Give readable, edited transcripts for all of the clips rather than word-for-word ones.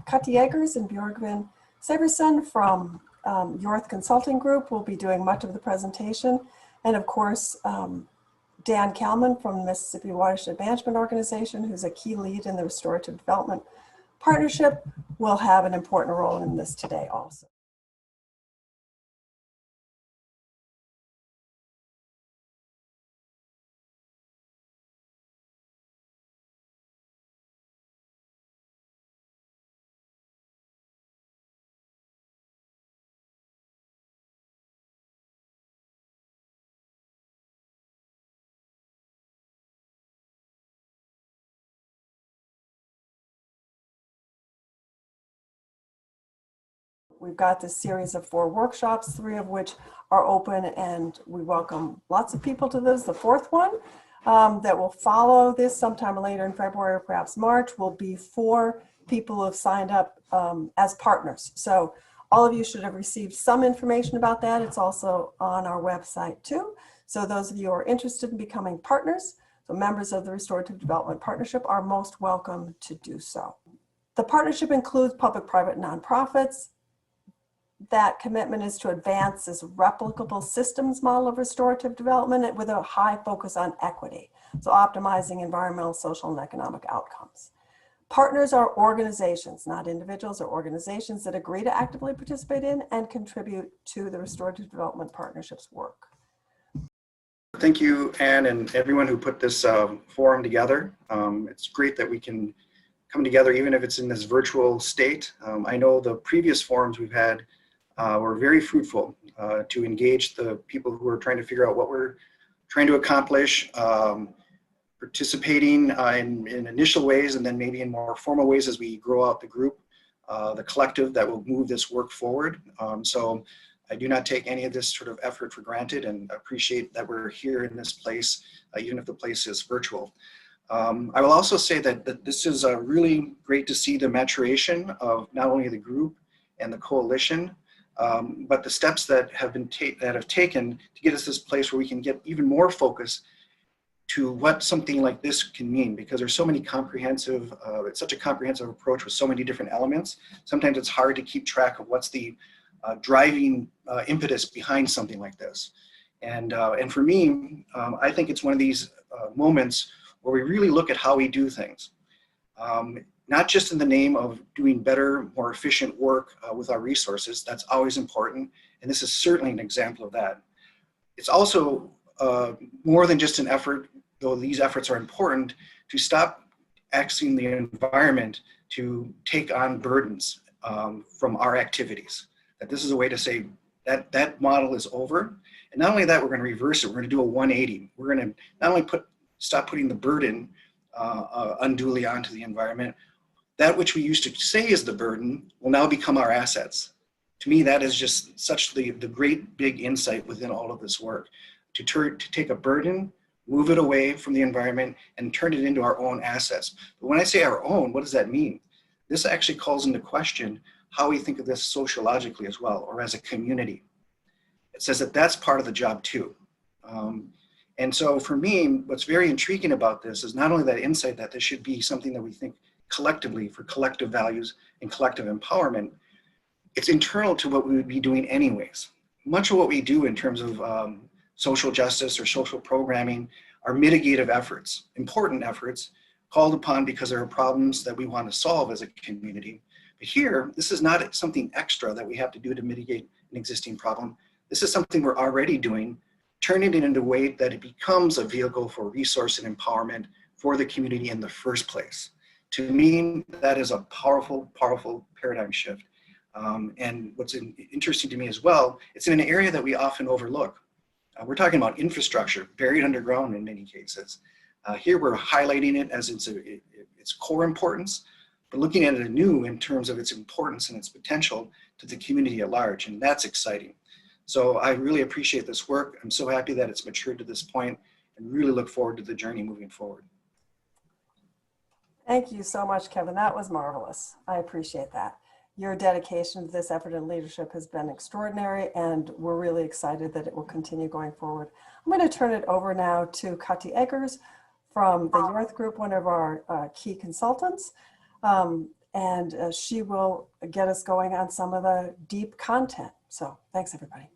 Kati Eggers and Björgvin Severson from Yorth Consulting Group will be doing much of the presentation. And of course, Dan Kalman from the Mississippi Watershed Management Organization, who's a key lead in the Restorative Development Partnership, will have an important role in this today also. We've got this series of 4 workshops, 3 of which are open, and we welcome lots of people to this. The 4th one that will follow this sometime later in February or perhaps March will be for people who have signed up as partners. So all of you should have received some information about that. It's also on our website too. So those of you who are interested in becoming partners, so members of the Restorative Development Partnership, are most welcome to do so. The partnership includes public-private nonprofits. That commitment is to advance this replicable systems model of restorative development with a high focus on equity, so optimizing environmental, social, and economic outcomes. Partners are organizations, not individuals, or organizations that agree to actively participate in and contribute to the Restorative Development Partnership's work. Thank you, Anne, and everyone who put this forum together. It's great that we can come together even if it's in this virtual state. I know the previous forums we've had were very fruitful to engage the people who are trying to figure out what we're trying to accomplish, participating in initial ways, and then maybe in more formal ways as we grow out the group, the collective that will move this work forward. So I do not take any of this sort of effort for granted, and appreciate that we're here in this place, even if the place is virtual. I will also say that this is really great to see the maturation of not only the group and the coalition, but the steps that have been taken to get us this place where we can get even more focus to what something like this can mean, because there's so many comprehensive, it's such a comprehensive approach with so many different elements. Sometimes it's hard to keep track of what's the driving impetus behind something like this. And for me, I think it's one of these moments where we really look at how we do things. Not just in the name of doing better, more efficient work with our resources. That's always important, and this is certainly an example of that. It's also more than just an effort, though these efforts are important, to stop asking the environment to take on burdens from our activities. That this is a way to say that that model is over, and not only that, we're going to reverse it. We're going to do a 180. We're going to not only stop putting the burden unduly onto the environment. That which we used to say is the burden will now become our assets. To me, that is just such the great big insight within all of this work, to take a burden, move it away from the environment, and turn it into our own assets. But when I say our own, what does that mean? This actually calls into question how we think of this sociologically as well, or as a community. It says that that's part of the job too. And so for me, what's very intriguing about this is not only that insight that this should be something that we think collectively for collective values and collective empowerment, it's internal to what we would be doing anyways. Much of what we do in terms of social justice or social programming are mitigative efforts, important efforts called upon because there are problems that we want to solve as a community. But here, this is not something extra that we have to do to mitigate an existing problem. This is something we're already doing, turning it into a way that it becomes a vehicle for resource and empowerment for the community in the first place. To me, that is a powerful, powerful paradigm shift. And what's interesting to me as well, it's in an area that we often overlook. We're talking about infrastructure buried underground in many cases. Here we're highlighting it as its core importance, but looking at it anew in terms of its importance and its potential to the community at large, and that's exciting. So I really appreciate this work. I'm so happy that it's matured to this point, and really look forward to the journey moving forward. Thank you so much, Kevin. That was marvelous. I appreciate that. Your dedication to this effort and leadership has been extraordinary, and we're really excited that it will continue going forward. I'm going to turn it over now to Kati Eggers from the Yorth Group, one of our key consultants. and she will get us going on some of the deep content. So thanks, everybody.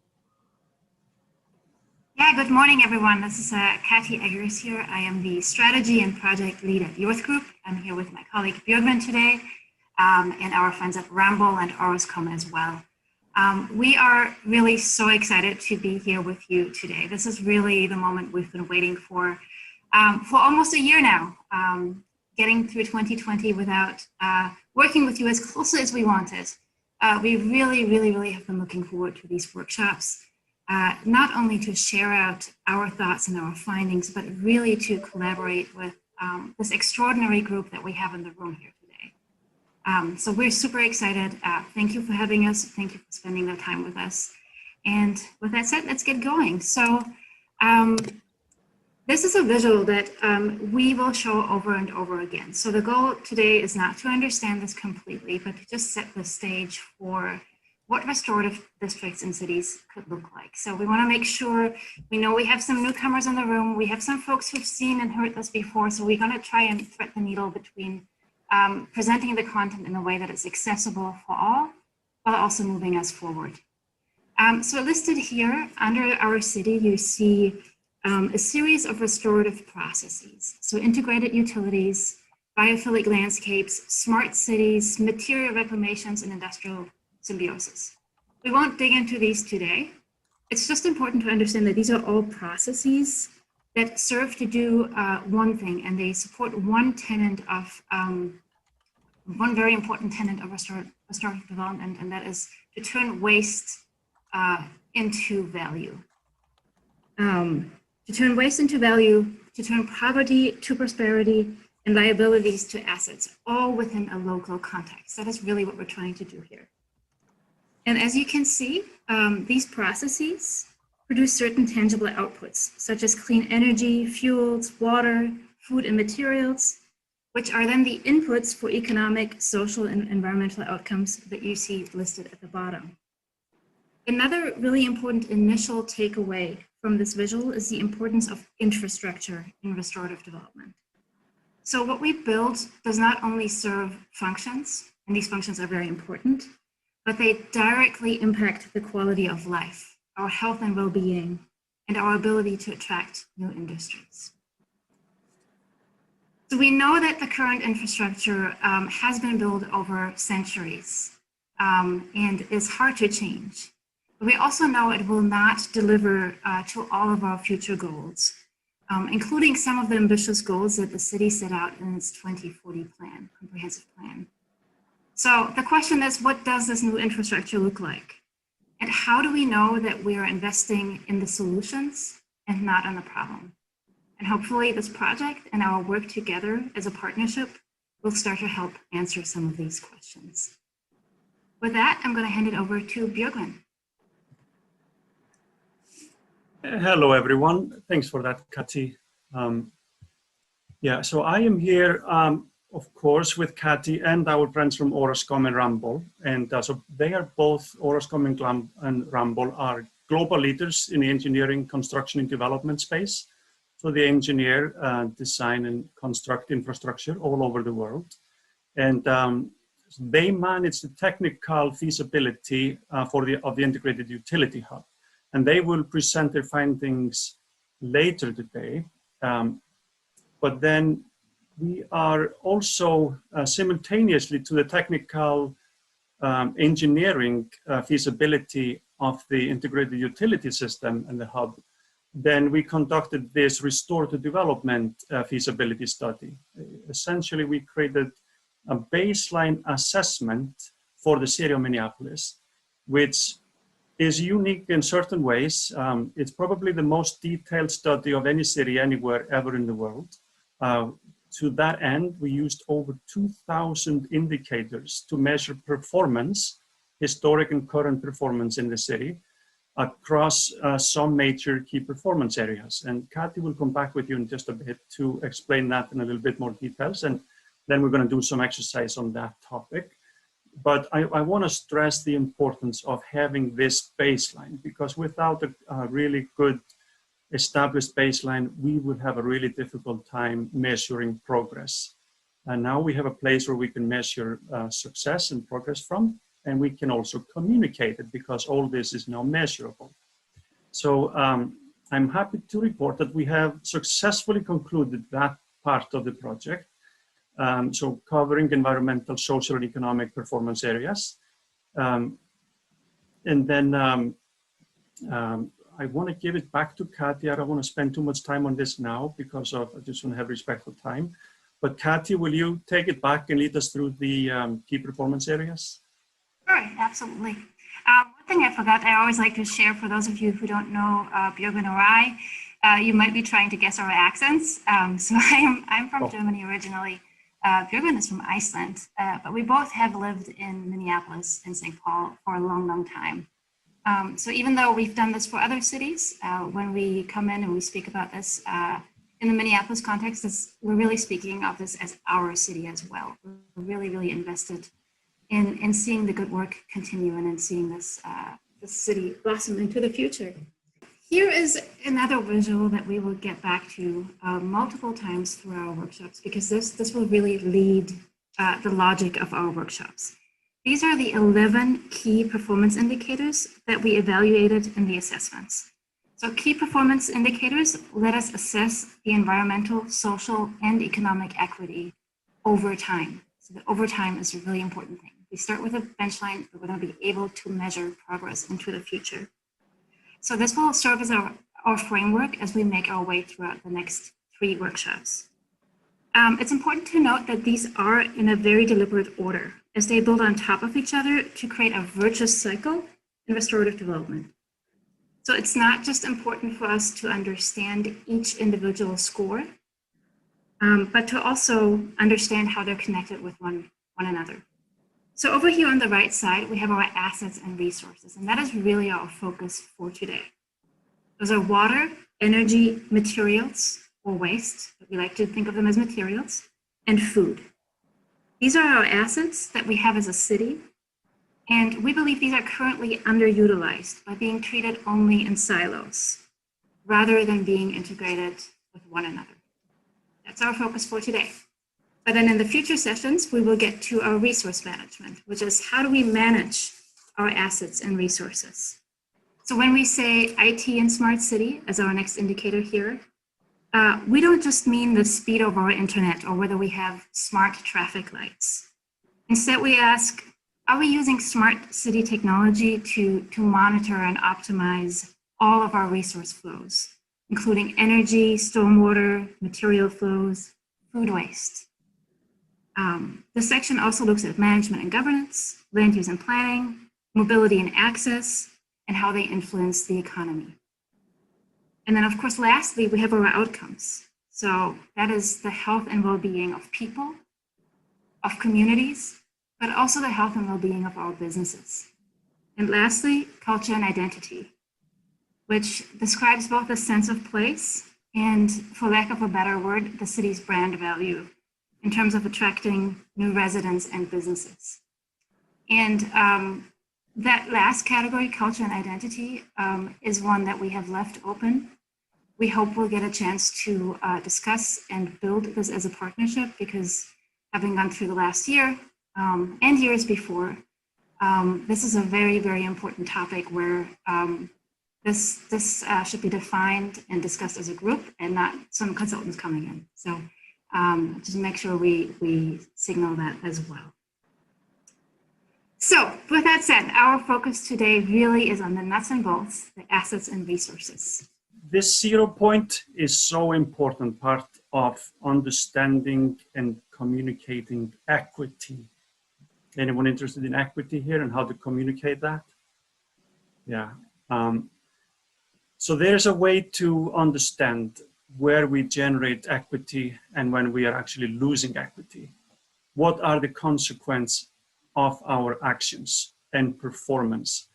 Yeah, good morning, everyone. This is Kathy Eggers here. I am the strategy and project lead at Youth Group. I'm here with my colleague Björgvin today, and our friends at Ramboll and Orascom as well. We are really so excited to be here with you today. This is really the moment we've been waiting for almost a year now, getting through 2020 without working with you as closely as we wanted. We really have been looking forward to these workshops. Not only to share out our thoughts and our findings, but really to collaborate with this extraordinary group that we have in the room here today. So we're super excited. Thank you for having us. Thank you for spending the time with us. And with that said, let's get going. So this is a visual that we will show over and over again. So the goal today is not to understand this completely, but to just set the stage for what restorative districts and cities could look like. So we want to make sure, we know we have some newcomers in the room, we have some folks who've seen and heard this before, so we're going to try and thread the needle between presenting the content in a way that is accessible for all, while also moving us forward. So listed here under our city, you see a series of restorative processes. So integrated utilities, biophilic landscapes, smart cities, material reclamations, and industrial symbiosis. We won't dig into these today. It's just important to understand that these are all processes that serve to do one thing, and they support one tenet of, one very important tenet of restorative development, and that is to turn waste into value. To turn waste into value, to turn poverty to prosperity, and liabilities to assets, all within a local context. That is really what we're trying to do here. And as you can see, these processes produce certain tangible outputs, such as clean energy, fuels, water, food, and materials, which are then the inputs for economic, social, and environmental outcomes that you see listed at the bottom. Another really important initial takeaway from this visual is the importance of infrastructure in restorative development. So what we build does not only serve functions, and these functions are very important, but they directly impact the quality of life, our health and well-being, and our ability to attract new industries. So we know that the current infrastructure has been built over centuries and is hard to change. But we also know it will not deliver to all of our future goals, including some of the ambitious goals that the city set out in its 2040 plan, comprehensive plan. So the question is, what does this new infrastructure look like? And how do we know that we are investing in the solutions and not on the problem? And hopefully this project and our work together as a partnership will start to help answer some of these questions. With that, I'm going to hand it over to Björgvin. Hello, everyone. Thanks for that, Kati. So I am here, of course, with Kati and our friends from Orascom and Ramboll. And so they are both, Orascom and Ramboll are global leaders in the engineering, construction, and development space. So they engineer, design, and construct infrastructure all over the world. And they manage the technical feasibility of the integrated utility hub. And they will present their findings later today. But then we are also simultaneously to the technical engineering feasibility of the integrated utility system and the hub. Then we conducted this restorative development feasibility study. Essentially, we created a baseline assessment for the city of Minneapolis, which is unique in certain ways. It's probably the most detailed study of any city anywhere ever in the world. To that end, we used over 2,000 indicators to measure performance, historic and current performance in the city across some major key performance areas. And Kati will come back with you in just a bit to explain that in a little bit more details. And then we're going to do some exercise on that topic. But I want to stress the importance of having this baseline, because without a really good established baseline, we would have a really difficult time measuring progress. And now we have a place where we can measure success and progress from, and we can also communicate it because all this is now measurable. So I'm happy to report that we have successfully concluded that part of the project. So covering environmental, social, and economic performance areas. And then I want to give it back to Kathy. I don't want to spend too much time on this now because I just want to have respect for time. But Kathy, will you take it back and lead us through the key performance areas? Sure, absolutely. One thing I forgot, I always like to share for those of you who don't know Björgvin or I, you might be trying to guess our accents. So I'm from Germany originally. Björgvin is from Iceland, but we both have lived in Minneapolis and St. Paul for a long, long time. So even though we've done this for other cities, when we come in and we speak about this, in the Minneapolis context, we're really speaking of this as our city as well. We're really, really invested in seeing the good work continue and in seeing this city blossom into the future. Here is another visual that we will get back to multiple times through our workshops, because this will really lead the logic of our workshops. These are the 11 key performance indicators that we evaluated in the assessments. So key performance indicators let us assess the environmental, social, and economic equity over time. So the over time is a really important thing. We start with a benchline, but we're going to be able to measure progress into the future. So this will serve as our framework as we make our way throughout the next 3 workshops. It's important to note that these are in a very deliberate order, as they build on top of each other to create a virtuous cycle in restorative development. So it's not just important for us to understand each individual score, but to also understand how they're connected with one another. So over here on the right side, we have our assets and resources, and that is really our focus for today. Those are water, energy, materials, or waste, but we like to think of them as materials, and food. These are our assets that we have as a city, and we believe these are currently underutilized by being treated only in silos, rather than being integrated with one another. That's our focus for today. But then in the future sessions, we will get to our resource management, which is how do we manage our assets and resources? So when we say IT and smart city as our next indicator here, we don't just mean the speed of our internet or whether we have smart traffic lights. Instead, we ask, are we using smart city technology to monitor and optimize all of our resource flows, including energy, stormwater, material flows, food waste? This section also looks at management and governance, land use and planning, mobility and access, and how they influence the economy. And then, of course, lastly, we have our outcomes. So that is the health and well-being of people, of communities, but also the health and well-being of our businesses. And lastly, culture and identity, which describes both the sense of place and, for lack of a better word, the city's brand value in terms of attracting new residents and businesses. And that last category, culture and identity, is one that we have left open. We hope we'll get a chance to discuss and build this as a partnership, because having gone through the last year and years before, this is a very, very important topic where this should be defined and discussed as a group and not some consultants coming in. So just make sure we signal that as well. So with that said, our focus today really is on the nuts and bolts, the assets and resources. This 0 point is so important part of understanding and communicating equity. Anyone interested in equity here and how to communicate that? Yeah. So there's a way to understand where we generate equity and when we are actually losing equity. What are the consequences of our actions and performance?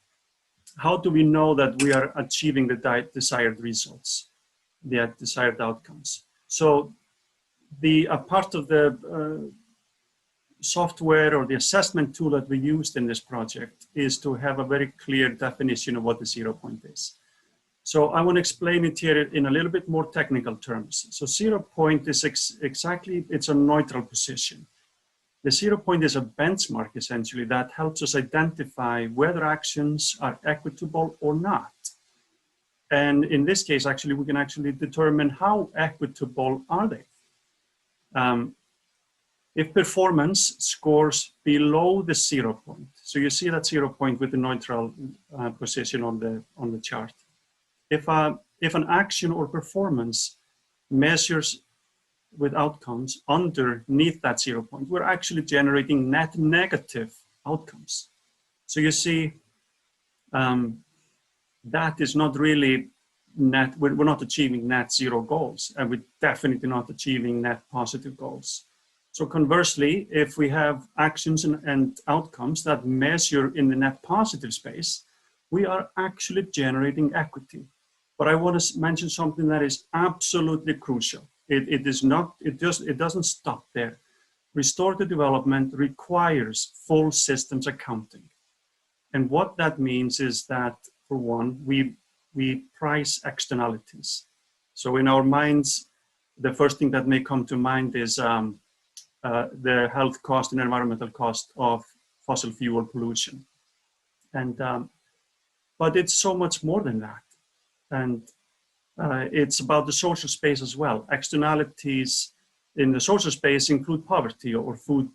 How do we know that we are achieving the desired results, the desired outcomes? So a part of the software or the assessment tool that we used in this project is to have a very clear definition of what the 0 point is. So I want to explain it here in a little bit more technical terms. So 0 point is exactly, it's a neutral position. The 0 point is a benchmark, essentially, that helps us identify whether actions are equitable or not. And in this case, actually, we can actually determine how equitable are they. If performance scores below the 0 point, so you see that 0 point with the neutral position on the chart. If an action or performance measures with outcomes underneath that 0 point, we're actually generating net negative outcomes. So you see, that is not really net, we're not achieving net zero goals, and we're definitely not achieving net positive goals. So conversely, if we have actions and outcomes that measure in the net positive space, we are actually generating equity. But I want to mention something that is absolutely crucial. It doesn't stop there. Restorative development requires full systems accounting. And what that means is that, for one, we price externalities. So in our minds, the first thing that may come to mind is the health cost and environmental cost of fossil fuel pollution. And, but it's so much more than that. And it's about the social space as well. Externalities in the social space include poverty or food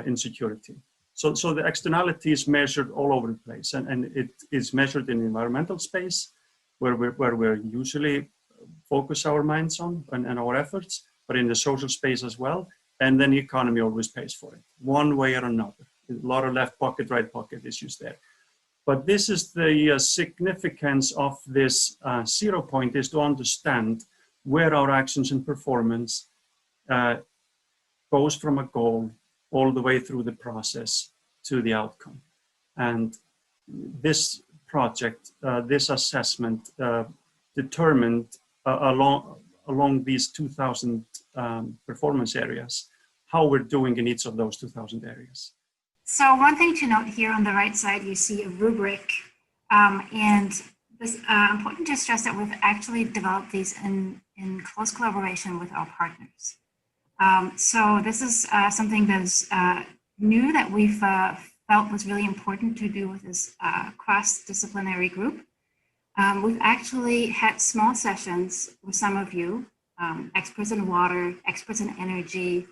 insecurity. So the externality is measured all over the place, and it is measured in the environmental space, where we're usually focus our minds on and our efforts, but in the social space as well. And then the economy always pays for it, one way or another. A lot of left pocket, right pocket issues there. But this is the significance of this 0 point, is to understand where our actions and performance goes from a goal all the way through the process to the outcome. And this project, this assessment determined along these 2,000 performance areas, how we're doing in each of those 2,000 areas. So one thing to note here on the right side, you see a rubric, and it's important to stress that we've actually developed these in close collaboration with our partners. So this is something that's new that we've felt was really important to do with this cross-disciplinary group. We've actually had small sessions with some of you, experts in water, experts in energy.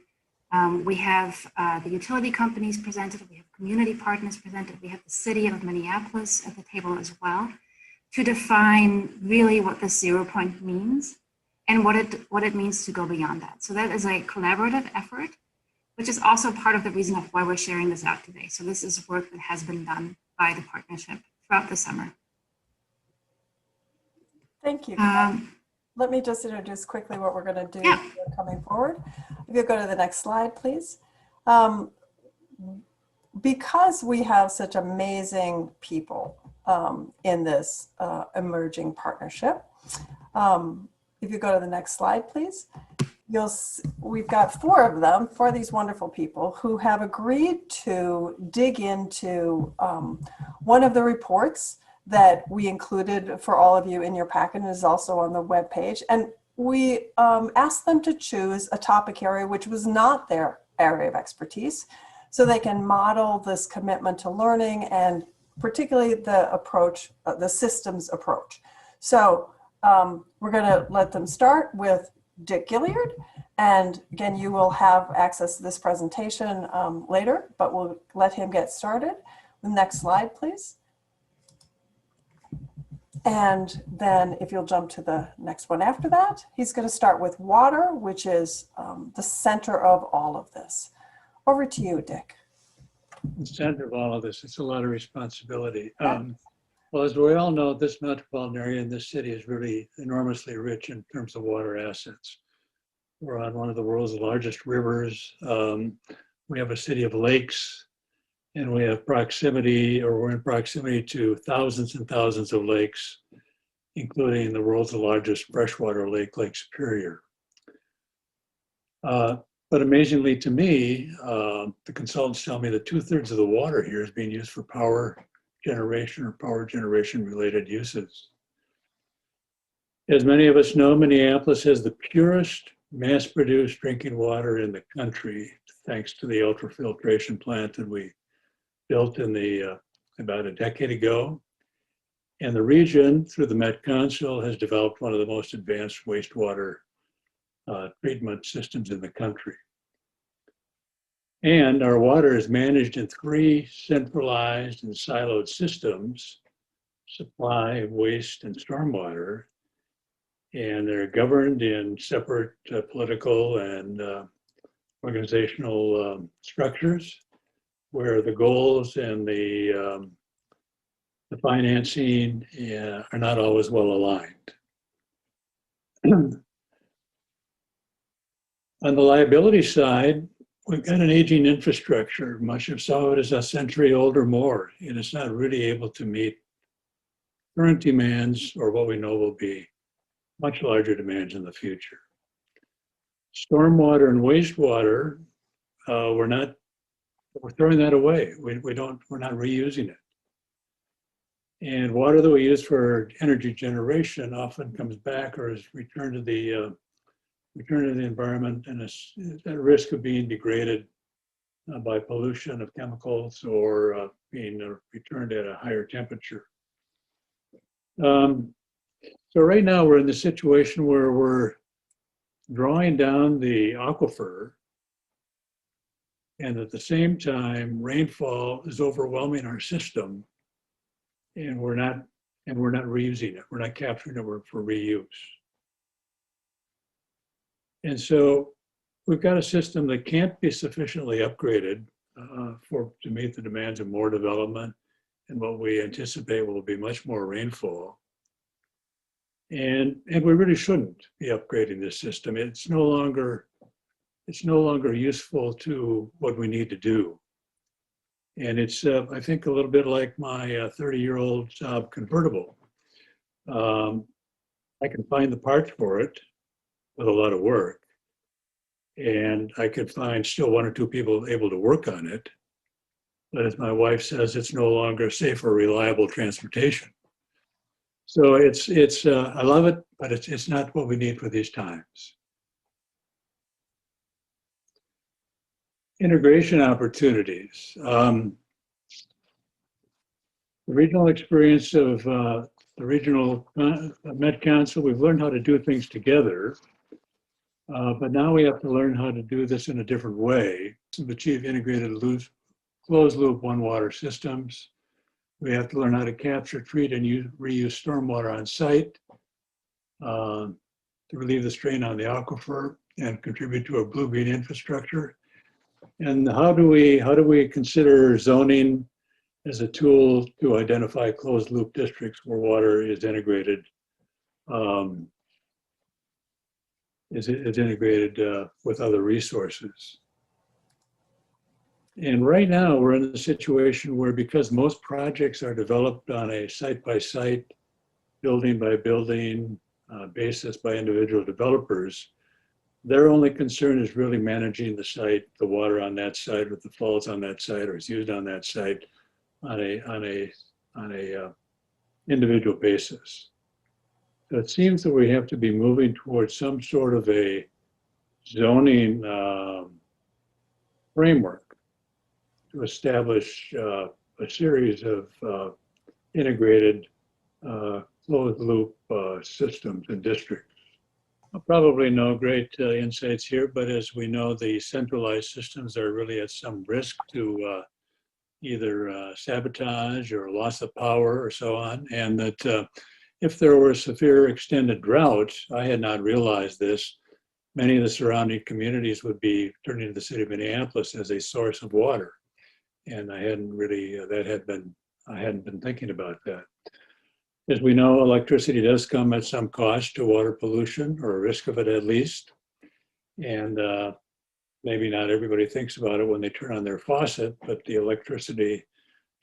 We have the utility companies presented, we have community partners presented, we have the city of Minneapolis at the table as well, to define really what the 0 point means and what it means to go beyond that. So that is a collaborative effort, which is also part of the reason of why we're sharing this out today. So this is work that has been done by the partnership throughout the summer. Thank you. Let me just introduce quickly what we're going to do coming forward. If you go to the next slide, please. Because we have such amazing people in this emerging partnership, if you go to the next slide, please, we've got four of these wonderful people who have agreed to dig into one of the reports that we included for all of you in your packet, and is also on the web page. And we asked them to choose a topic area which was not their area of expertise, so they can model this commitment to learning, and particularly the approach, the systems approach. So we're going to let them start with Dick Gilliard. And again, you will have access to this presentation later, but we'll let him get started. The next slide, please. And then if you'll jump to the next one after that, he's going to start with water, which is the center of all of this. Over to you, Dick. The center of all of this, it's a lot of responsibility. Well, as we all know, this metropolitan area in this city is really enormously rich in terms of water assets. We're on one of the world's largest rivers. We have a city of lakes, and we have proximity, or we're in proximity to thousands and thousands of lakes, including the world's largest freshwater lake, Lake Superior. But amazingly to me, the consultants tell me that 2/3 of the water here is being used for power generation or power generation related uses. As many of us know, Minneapolis has the purest mass-produced drinking water in the country, thanks to the ultrafiltration plant that we built in the about a decade ago. And the region, through the Met Council, has developed one of the most advanced wastewater treatment systems in the country. And our water is managed in 3 centralized and siloed systems: supply, waste, and stormwater. And they're governed in separate political and organizational structures, where the goals and the financing are not always well aligned. On the liability side, we've got an aging infrastructure. Much of some of it is a century old or more, and it's not really able to meet current demands or what we know will be much larger demands in the future. Stormwater and wastewater, we're throwing that away. We're not reusing it. And water that we use for energy generation often comes back or is returned to the environment and is at risk of being degraded by pollution of chemicals or being returned at a higher temperature. So right now we're in the situation where we're drawing down the aquifer, and at the same time, rainfall is overwhelming our system, and we're not reusing it. We're not capturing it for reuse. And so we've got a system that can't be sufficiently upgraded to meet the demands of more development and what we anticipate will be much more rainfall. And we really shouldn't be upgrading this system. It's no longer useful to what we need to do. And it's, I think, a little bit like my 30-year-old Saab convertible. I can find the parts for it with a lot of work, and I could find still 1 or 2 people able to work on it. But as my wife says, it's no longer safe or reliable transportation. So I love it, but it's not what we need for these times. Integration opportunities. The regional experience of the regional Met Council, we've learned how to do things together, but now we have to learn how to do this in a different way to achieve integrated closed loop one water systems. We have to learn how to capture, treat, and reuse stormwater on site to relieve the strain on the aquifer and contribute to a blue-green infrastructure. And how do we consider zoning as a tool to identify closed loop districts where water is integrated, with other resources? And right now we're in a situation where, because most projects are developed on a site-by-site, building-by-building basis by individual developers, their only concern is really managing the site, the water on that site, or the falls on that site, or is used on that site on a individual basis. So it seems that we have to be moving towards some sort of a zoning framework to establish a series of integrated closed loop systems and districts. Probably no great insights here, but as we know, the centralized systems are really at some risk to either sabotage or loss of power or so on. And that if there were a severe extended drought, I had not realized this, many of the surrounding communities would be turning to the city of Minneapolis as a source of water. And I hadn't really, I hadn't been thinking about that. As we know, electricity does come at some cost to water pollution, or a risk of it at least. And maybe not everybody thinks about it when they turn on their faucet, but the electricity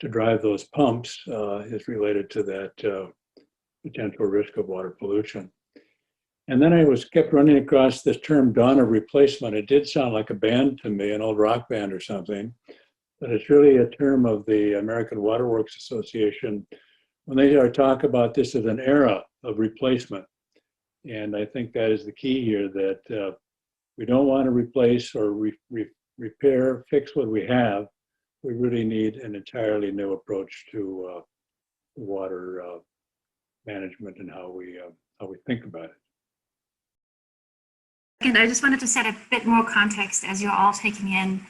to drive those pumps is related to that potential risk of water pollution. And then I kept running across this term dawn of replacement. It did sound like a band to me, an old rock band or something, but it's really a term of the American Water Works Association when they talk about this as an era of replacement. And I think that is the key here, that we don't want to replace or repair, fix what we have. We really need an entirely new approach to water management and how we think about it. And I just wanted to set a bit more context as you're all taking in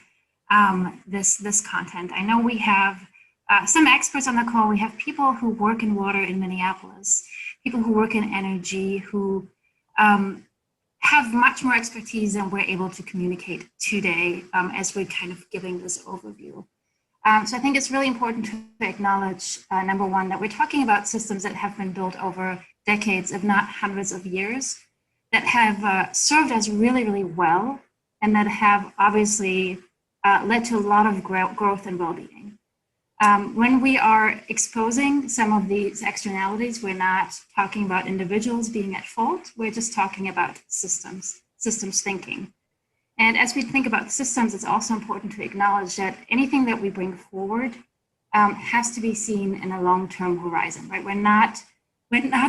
this content. I know we have some experts on the call. We have people who work in water in Minneapolis, people who work in energy, who have much more expertise than we're able to communicate today as we're kind of giving this overview. So I think it's really important to acknowledge, number one, that we're talking about systems that have been built over decades, if not hundreds of years, that have served us really, really well, and that have obviously led to a lot of growth and well-being. When we are exposing some of these externalities, we're not talking about individuals being at fault, we're just talking about systems thinking. And as we think about systems, it's also important to acknowledge that anything that we bring forward has to be seen in a long-term horizon, right? We're not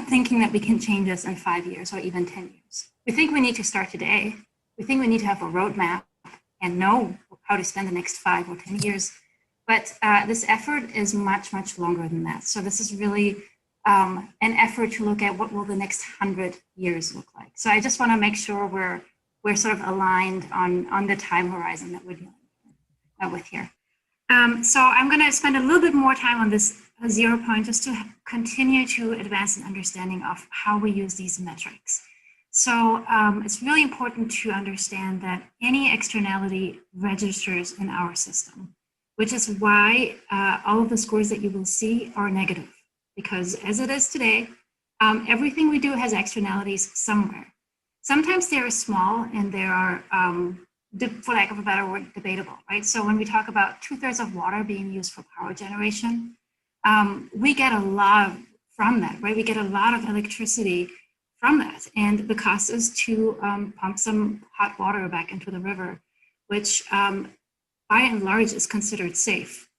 thinking that we can change this in 5 years or even 10 years. We think we need to start today. We think we need to have a roadmap and know how to spend the next 5 or 10 years. But this effort is much, much longer than that. So this is really an effort to look at what will the next 100 years look like. So I just want to make sure we're sort of aligned on the time horizon that we're dealing with here. So I'm going to spend a little bit more time on this 0 point just to continue to advance an understanding of how we use these metrics. So it's really important to understand that any externality registers in our system, which is why all of the scores that you will see are negative, because as it is today, everything we do has externalities somewhere. Sometimes they are small and they are, for lack of a better word, debatable, right? So when we talk about 2/3 of water being used for power generation, we get a lot from that, right? We get a lot of electricity from that. And the cost is to pump some hot water back into the river, which by and large is considered safe,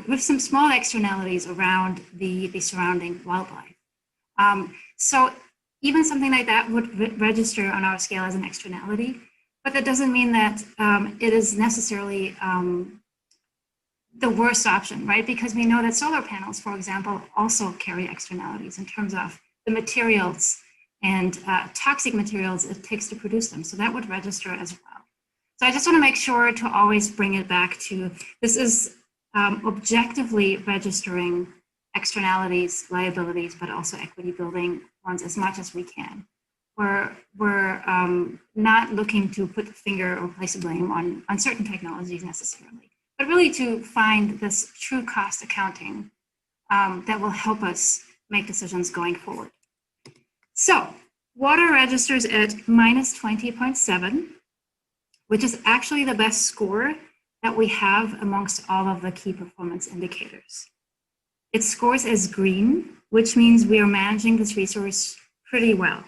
with some small externalities around the surrounding wildlife. So even something like that would register on our scale as an externality, but that doesn't mean that it is necessarily the worst option, right? Because we know that solar panels, for example, also carry externalities in terms of the materials and toxic materials it takes to produce them. So that would register as well. So I just want to make sure to always bring it back to, this is objectively registering externalities, liabilities, but also equity building ones as much as we can. We're not looking to put the finger or place a blame on certain technologies necessarily, but really to find this true cost accounting that will help us make decisions going forward. So water registers at -20.7, which is actually the best score that we have amongst all of the key performance indicators. It scores as green, which means we are managing this resource pretty well,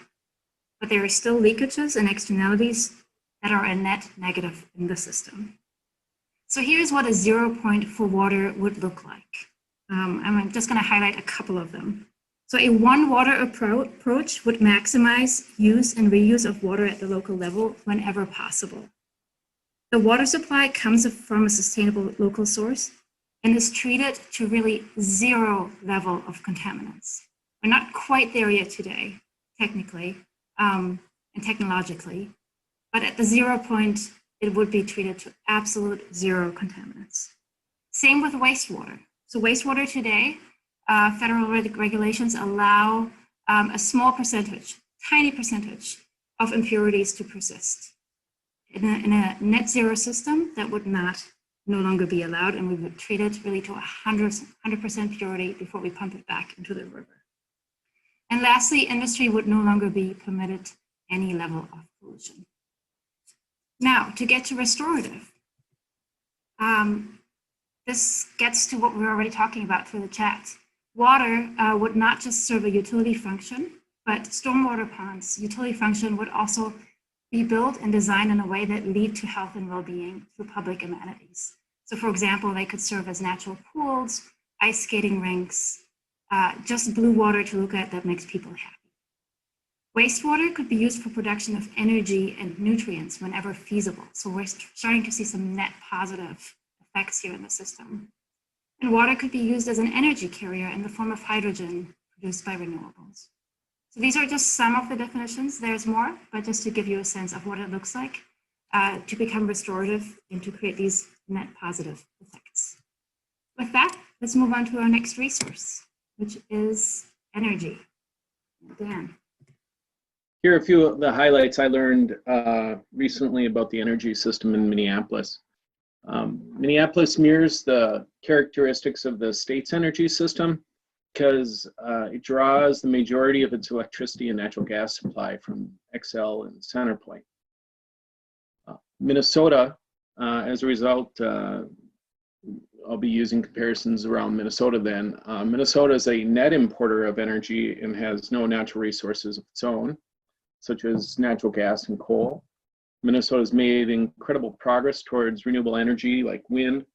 but there are still leakages and externalities that are a net negative in the system. So here's what a 0 point for water would look like. I'm just going to highlight a couple of them. So a one water approach would maximize use and reuse of water at the local level whenever possible. The water supply comes from a sustainable local source and is treated to really 0 level of contaminants. We're not quite there yet today, technically and technologically, but at the 0 point, it would be treated to absolute 0 contaminants. Same with wastewater. So wastewater today, federal regulations allow a small percentage, tiny percentage of impurities to persist. In a net zero system, that would no longer be allowed, and we would treat it really to 100% purity before we pump it back into the river. And lastly, industry would no longer be permitted any level of pollution. Now, to get to restorative, this gets to what we were already talking about through the chat. Water would not just serve a utility function, but stormwater ponds, utility function would also be built and designed in a way that lead to health and well-being through public amenities. So for example, they could serve as natural pools, ice skating rinks, just blue water to look at that makes people happy. Wastewater could be used for production of energy and nutrients whenever feasible. So we're starting to see some net positive effects here in the system. And water could be used as an energy carrier in the form of hydrogen produced by renewables. So these are just some of the definitions. There's more, but just to give you a sense of what it looks like to become restorative and to create these net positive effects. With that, let's move on to our next resource, which is energy. Dan. Here are a few of the highlights I learned recently about the energy system in Minneapolis. Minneapolis mirrors the characteristics of the state's energy system because it draws the majority of its electricity and natural gas supply from Xcel and CenterPoint. Minnesota, as a result, I'll be using comparisons around Minnesota then. Minnesota is a net importer of energy and has no natural resources of its own, such as natural gas and coal. Minnesota's made incredible progress towards renewable energy like wind,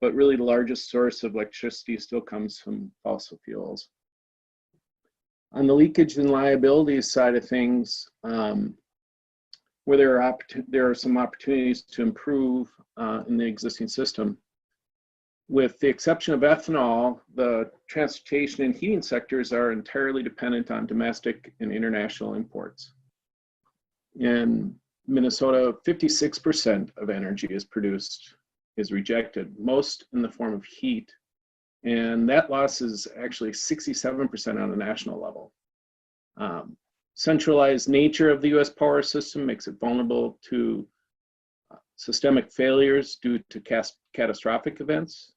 but really the largest source of electricity still comes from fossil fuels. On the leakage and liabilities side of things, where there are some opportunities to improve in the existing system. With the exception of ethanol, the transportation and heating sectors are entirely dependent on domestic and international imports. In Minnesota, 56% of energy is rejected, most in the form of heat. And that loss is actually 67% on a national level. Centralized nature of the US power system makes it vulnerable to systemic failures due to catastrophic events.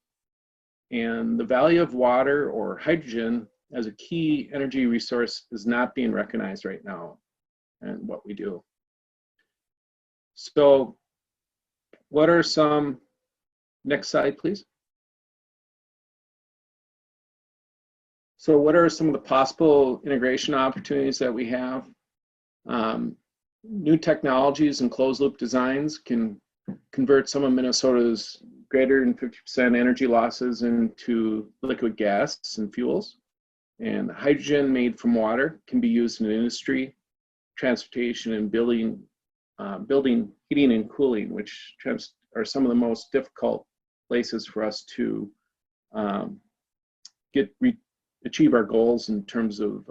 And the value of water or hydrogen as a key energy resource is not being recognized right now in what we do. So what are some, next slide please. So what are some of the possible integration opportunities that we have? New technologies and closed loop designs can convert some of Minnesota's greater than 50% energy losses into liquid gas and fuels. And hydrogen made from water can be used in industry, transportation, and building heating and cooling, which are some of the most difficult places for us to achieve our goals in terms of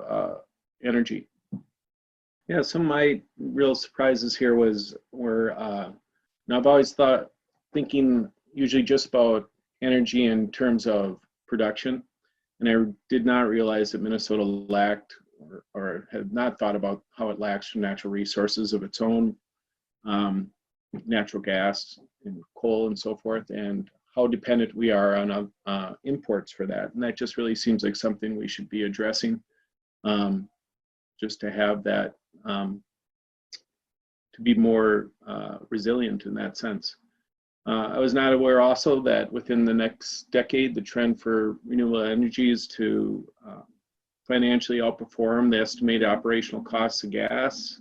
energy. Yeah, some of my real surprises here were now I've always thinking usually just about energy in terms of production, and I did not realize that Minnesota lacked or had not thought about how it lacks from natural resources of its own, natural gas and coal and so forth, and how dependent we are on imports for that. And that just really seems like something we should be addressing, just to have that, to be more resilient in that sense. I was not aware also that within the next decade, the trend for renewable energy is to financially outperform the estimated operational costs of gas,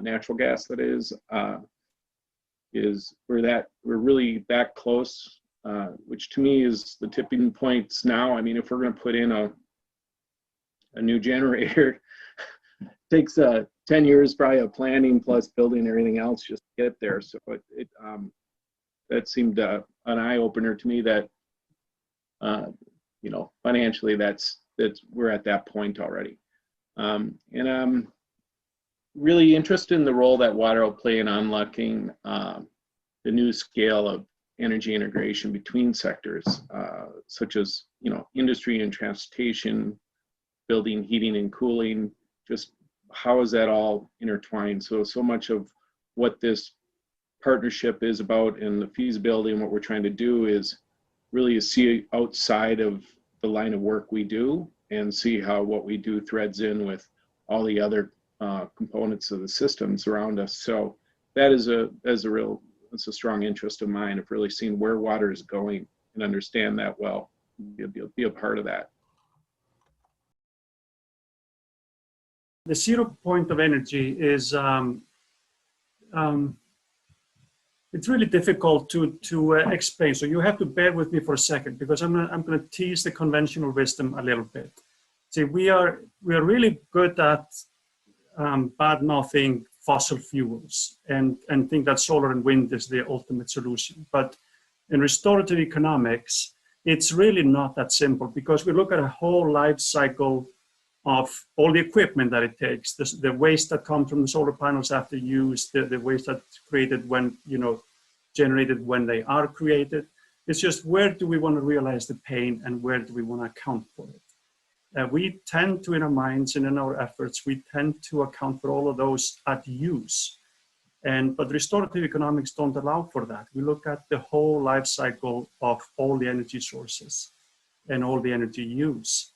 natural gas that is we're really that close, which to me is the tipping points now. I mean, if we're going to put in a new generator, it takes 10 years probably of planning plus building everything else just to get there. So that seemed an eye-opener to me that financially that's we're at that point already. And I'm really interested in the role that water will play in unlocking the new scale of energy integration between sectors, such as industry and transportation, building, heating and cooling. Just how is that all intertwined? So much of what this partnership is about and the feasibility and what we're trying to do is really see outside of the line of work we do and see how what we do threads in with all the other components of the systems around us. So that is it's a strong interest of mine of really seeing where water is going and understand that well, be a part of that. The 0 point of energy is it's really difficult to explain. So you have to bear with me for a second because I'm going to tease the conventional wisdom a little bit. See, we are really good at bad-mouthing fossil fuels and think that solar and wind is the ultimate solution. But in restorative economics, it's really not that simple, because we look at a whole life cycle of all the equipment that it takes, the waste that comes from the solar panels after use, the waste that's created when, generated when they are created. It's just, where do we want to realize the pain and where do we want to account for it? We tend to, in our minds and in our efforts, we tend to account for all of those at use. But restorative economics don't allow for that. We look at the whole life cycle of all the energy sources and all the energy use.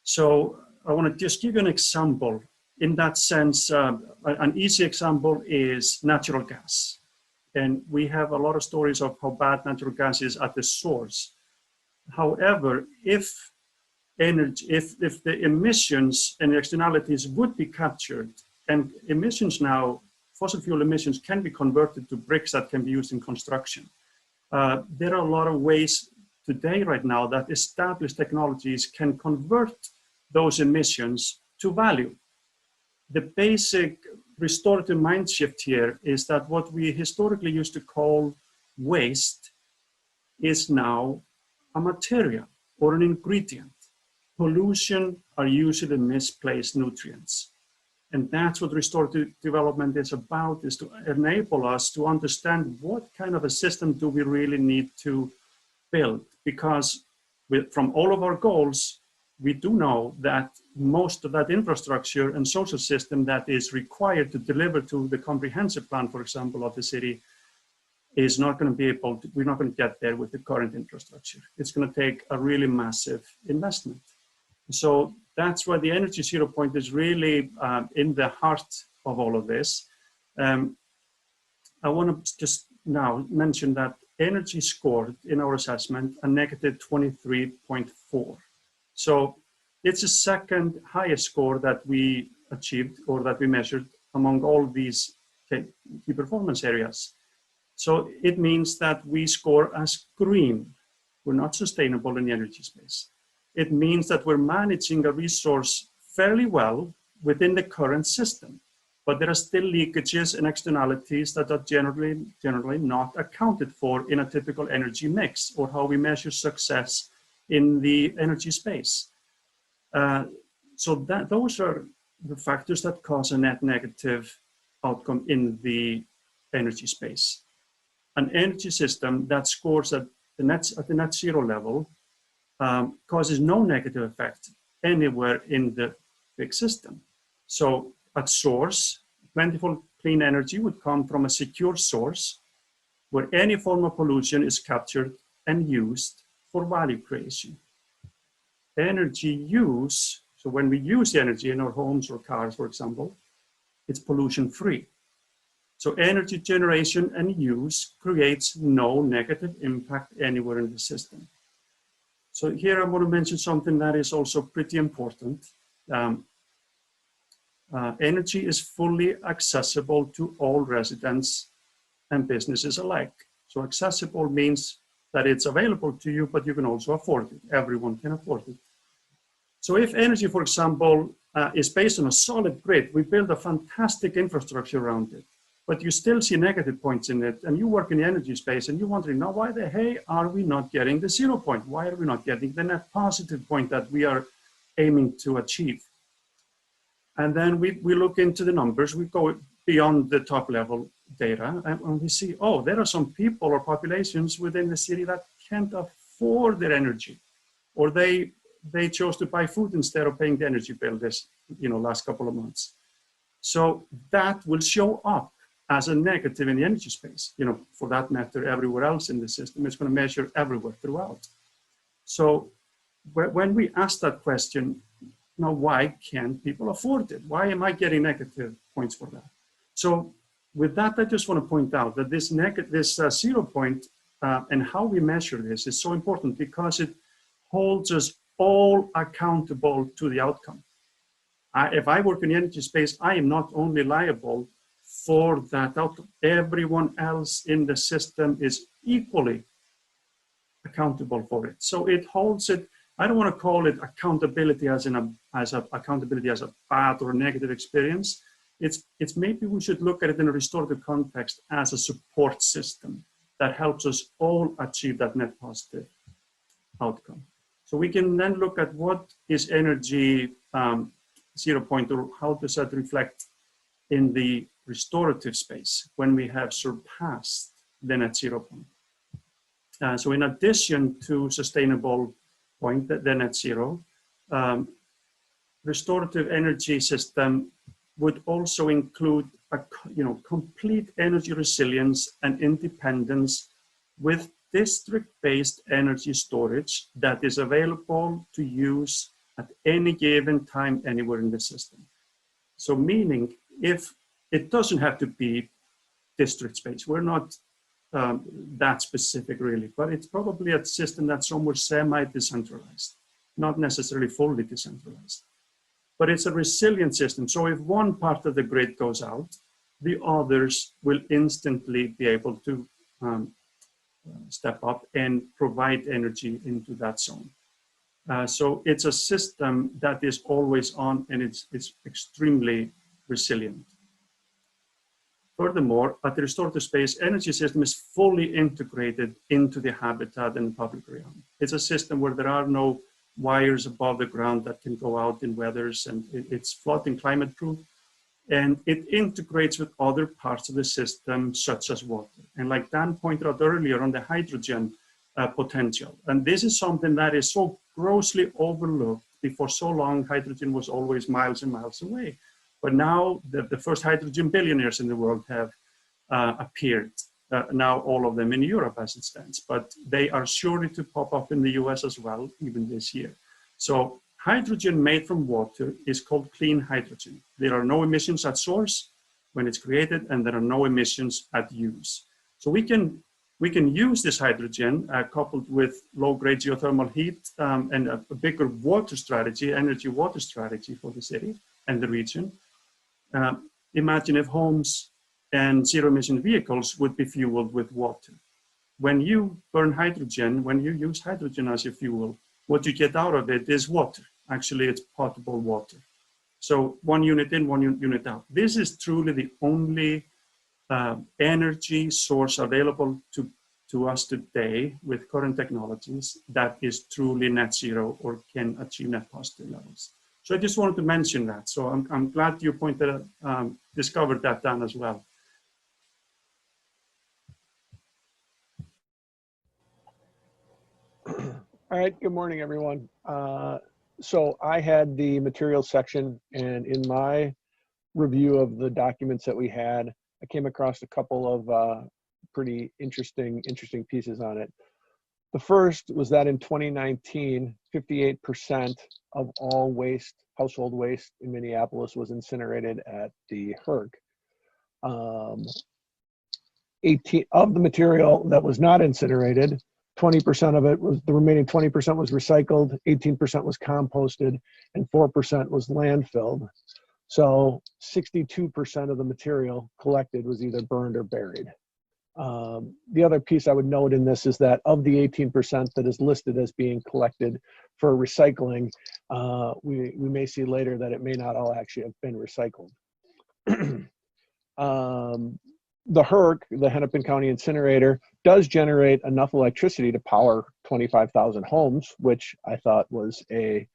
So I want to just give you an example. In that sense, an easy example is natural gas. And we have a lot of stories of how bad natural gas is at the source. However, if the emissions and the externalities would be captured, and emissions now, fossil fuel emissions can be converted to bricks that can be used in construction. There are a lot of ways today, right now, that established technologies can convert those emissions to value. The basic restorative mind shift here is that what we historically used to call waste is now a material or an ingredient. Pollution are usually misplaced nutrients. And that's what restorative development is about, is to enable us to understand what kind of a system do we really need to build. Because from all of our goals, we do know that most of that infrastructure and social system that is required to deliver to the comprehensive plan, for example, of the city, is not going to be able to, we're not going to get there with the current infrastructure. It's going to take a really massive investment. So that's why the Energy Zero Point is really in the heart of all of this. I want to just now mention that energy scored in our assessment a negative 23.4. So it's the second highest score that we achieved or that we measured among all these key performance areas. So it means that we score as green. We're not sustainable in the energy space. It means that we're managing a resource fairly well within the current system, but there are still leakages and externalities that are generally not accounted for in a typical energy mix or how we measure success in the energy space. So those are the factors that cause a net negative outcome in the energy space. An energy system that scores at the net zero level causes no negative effect anywhere in the big system. So at source, plentiful clean energy would come from a secure source where any form of pollution is captured and used for value creation. Energy use, so when we use energy in our homes or cars, for example, it's pollution free. So energy generation and use creates no negative impact anywhere in the system. So here I want to mention something that is also pretty important. Energy is fully accessible to all residents and businesses alike. So accessible means that it's available to you, but you can also afford it. Everyone can afford it. So if energy, for example, is based on a solid grid, we build a fantastic infrastructure around it, but you still see negative points in it, and you work in the energy space, and you're wondering, now why the hell are we not getting the 0 point? Why are we not getting the net positive point that we are aiming to achieve? And then we look into the numbers, we go beyond the top level data, and we see, oh, there are some people or populations within the city that can't afford their energy, or they chose to buy food instead of paying the energy bill this last couple of months. So that will show up as a negative in the energy space. For that matter, everywhere else in the system, it's going to measure everywhere throughout. So when we ask that question, now why can't people afford it? Why am I getting negative points for that? So with that, I just want to point out that this 0 point and how we measure this is so important, because it holds us all accountable to the outcome. If I work in the energy space, I am not only liable for that outcome. Everyone else in the system is equally accountable for it. So it holds it I don't want to call it accountability as accountability as a bad or negative experience. It's maybe we should look at it in a restorative context as a support system that helps us all achieve that net positive outcome. So we can then look at what is energy 0 point, or how does that reflect in the restorative space when we have surpassed the net 0 point. So in addition to sustainable point, the net zero, restorative energy system would also include a complete energy resilience and independence with district-based energy storage that is available to use at any given time anywhere in the system. So meaning, if it doesn't have to be district space, we're not that specific really, but it's probably a system that's somewhere semi-decentralized, not necessarily fully decentralized. But it's a resilient system. So if one part of the grid goes out, the others will instantly be able to step up and provide energy into that zone. So it's a system that is always on, and it's extremely resilient. Furthermore, at the restorative space, energy system is fully integrated into the habitat and public realm. It's a system where there are no wires above the ground that can go out in weathers, and it's flooding climate proof. And it integrates with other parts of the system, such as water. And like Dan pointed out earlier on the hydrogen potential. And this is something that is so grossly overlooked. Before so long, hydrogen was always miles and miles away. But now the first hydrogen billionaires in the world have appeared. Now all of them in Europe as it stands, but they are sure to pop up in the US as well, even this year. So hydrogen made from water is called clean hydrogen. There are no emissions at source when it's created, and there are no emissions at use. So we can use this hydrogen coupled with low-grade geothermal heat and a bigger water strategy, energy water strategy for the city and the region. Imagine if homes and zero-emission vehicles would be fueled with water. When you burn hydrogen, when you use hydrogen as your fuel, what you get out of it is water. Actually, it's potable water. So 1 unit in, 1 unit out. This is truly the only energy source available to us today with current technologies that is truly net zero or can achieve net positive levels. So I just wanted to mention that. So I'm glad you discovered that, Dan, as well. All right, good morning, everyone. So I had the materials section, and in my review of the documents that we had, I came across a couple of pretty interesting pieces on it. The first was that in 2019, 58% of all waste, household waste in Minneapolis was incinerated at the HERC. 18 of the material that was not incinerated, 20% of it was, the remaining 20% was recycled, 18% was composted, and 4% was landfilled. So 62% of the material collected was either burned or buried. The other piece I would note in this is that of the 18% that is listed as being collected for recycling, we may see later that it may not all actually have been recycled. The HERC, the Hennepin County Incinerator, does generate enough electricity to power 25,000 homes, which I thought was a,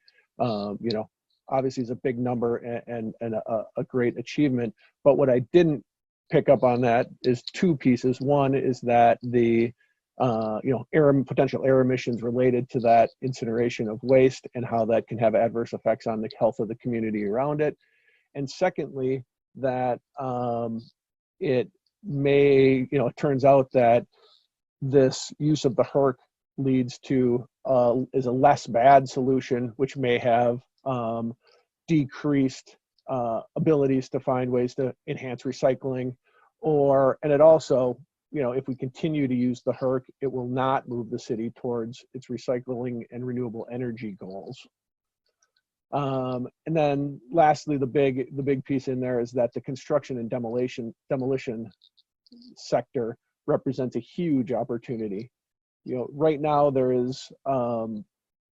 obviously is a big number and a great achievement. But what I didn't pick up on that is two pieces. One is that the potential air emissions related to that incineration of waste and how that can have adverse effects on the health of the community around it. And secondly, that it may, it turns out that this use of the HERC leads to is a less bad solution, which may have decreased abilities to find ways to enhance recycling, and it also, if we continue to use the HERC, it will not move the city towards its recycling and renewable energy goals. And then lastly, the big piece in there is that the construction and demolition sector represents a huge opportunity. Right now there is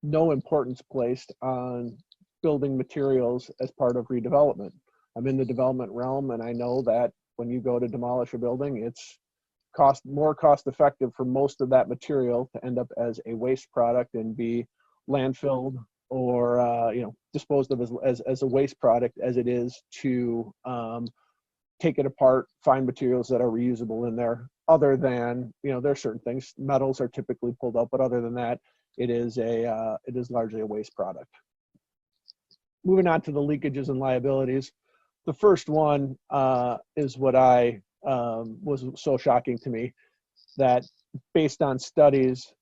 no importance placed on building materials as part of redevelopment. I'm in the development realm, and I know that when you go to demolish a building, it's more cost effective for most of that material to end up as a waste product and be landfilled or disposed of as a waste product as it is to take it apart, find materials that are reusable in there. Other than, there are certain things, metals are typically pulled out, but other than that, it is largely a waste product. Moving on to the leakages and liabilities. The first one is what was so shocking to me, that based on studies,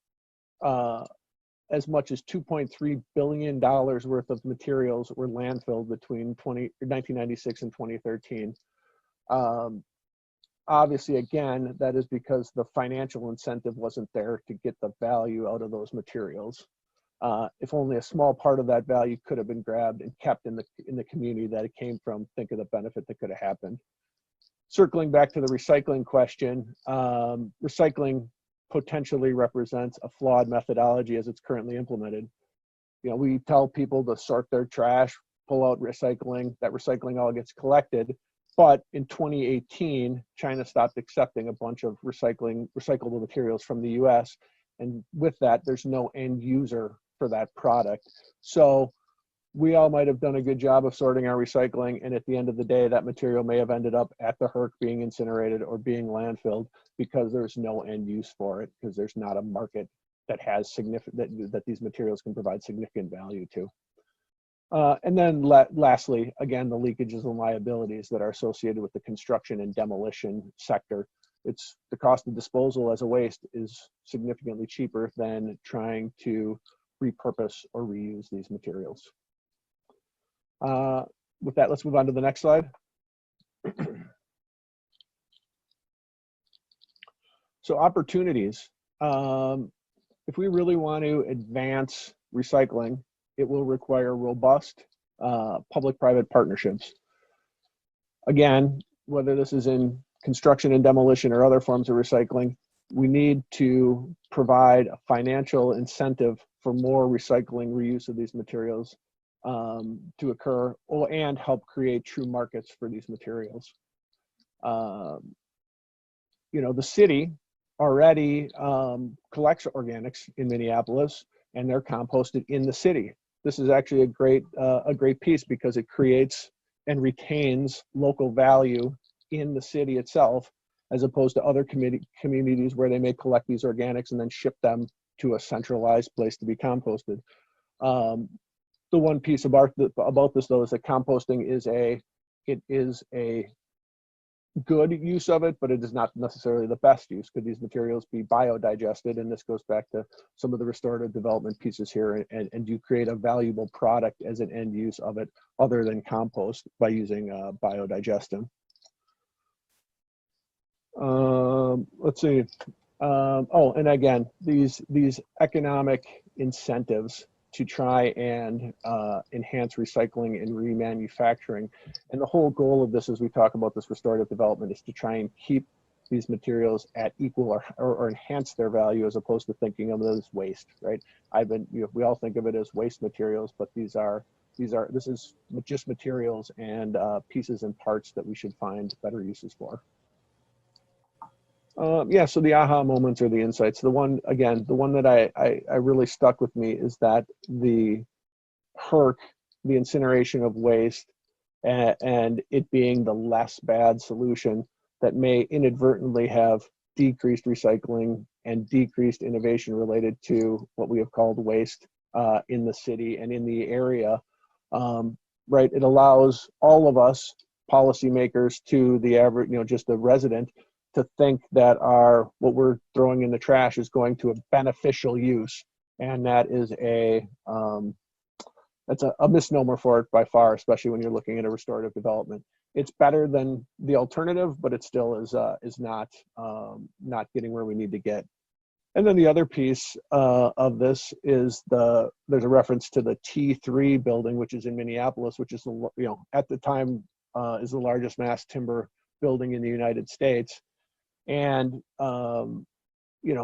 as much as $2.3 billion worth of materials were landfilled between 1996 and 2013. Obviously, again, that is because the financial incentive wasn't there to get the value out of those materials. If only a small part of that value could have been grabbed and kept in the community that it came from, think of the benefit that could have happened. Circling back to the recycling question, recycling potentially represents a flawed methodology as it's currently implemented. We tell people to sort their trash, pull out recycling, that recycling all gets collected. But in 2018, China stopped accepting a bunch of recyclable materials from the US. And with that, there's no end user for that product. So we all might have done a good job of sorting our recycling, and at the end of the day, that material may have ended up at the HERC being incinerated or being landfilled because there's no end use for it, because there's not a market that has that these materials can provide significant value to. And then lastly, again, the leakages and liabilities that are associated with the construction and demolition sector. It's the cost of disposal as a waste is significantly cheaper than trying to repurpose or reuse these materials. With that, let's move on to the next slide. So opportunities. If we really want to advance recycling, it will require robust public-private partnerships. Again, whether this is in construction and demolition or other forms of recycling, we need to provide a financial incentive for more recycling, reuse of these materials to occur, and help create true markets for these materials. The city already collects organics in Minneapolis, and they're composted in the city. This is actually a great piece because it creates and retains local value in the city itself, as opposed to other communities where they may collect these organics and then ship them to a centralized place to be composted. The one piece about this, though, is that composting is a good use of it, but it is not necessarily the best use. Could these materials be biodigested? And this goes back to some of the restorative development pieces here, and do you create a valuable product as an end use of it other than compost by using biodigestin? Let's see. And again, these economic incentives to try and enhance recycling and remanufacturing. And the whole goal of this, as we talk about this restorative development, is to try and keep these materials at equal or enhance their value, as opposed to thinking of them as waste, right? We all think of it as waste materials, but this is just materials and pieces and parts that we should find better uses for. So the aha moments or the insights. The one that I really stuck with me is that the HERC, the incineration of waste, and it being the less bad solution that may inadvertently have decreased recycling and decreased innovation related to what we have called waste in the city and in the area. Right, it allows all of us policymakers to the average, just the resident, to think that what we're throwing in the trash is going to a beneficial use, and that is that's a misnomer for it by far, especially when you're looking at a restorative development. It's better than the alternative, but it still is not getting where we need to get. And then the other piece of this is there's a reference to the T3 building, which is in Minneapolis, which is at the time is the largest mass timber building in the United States. And,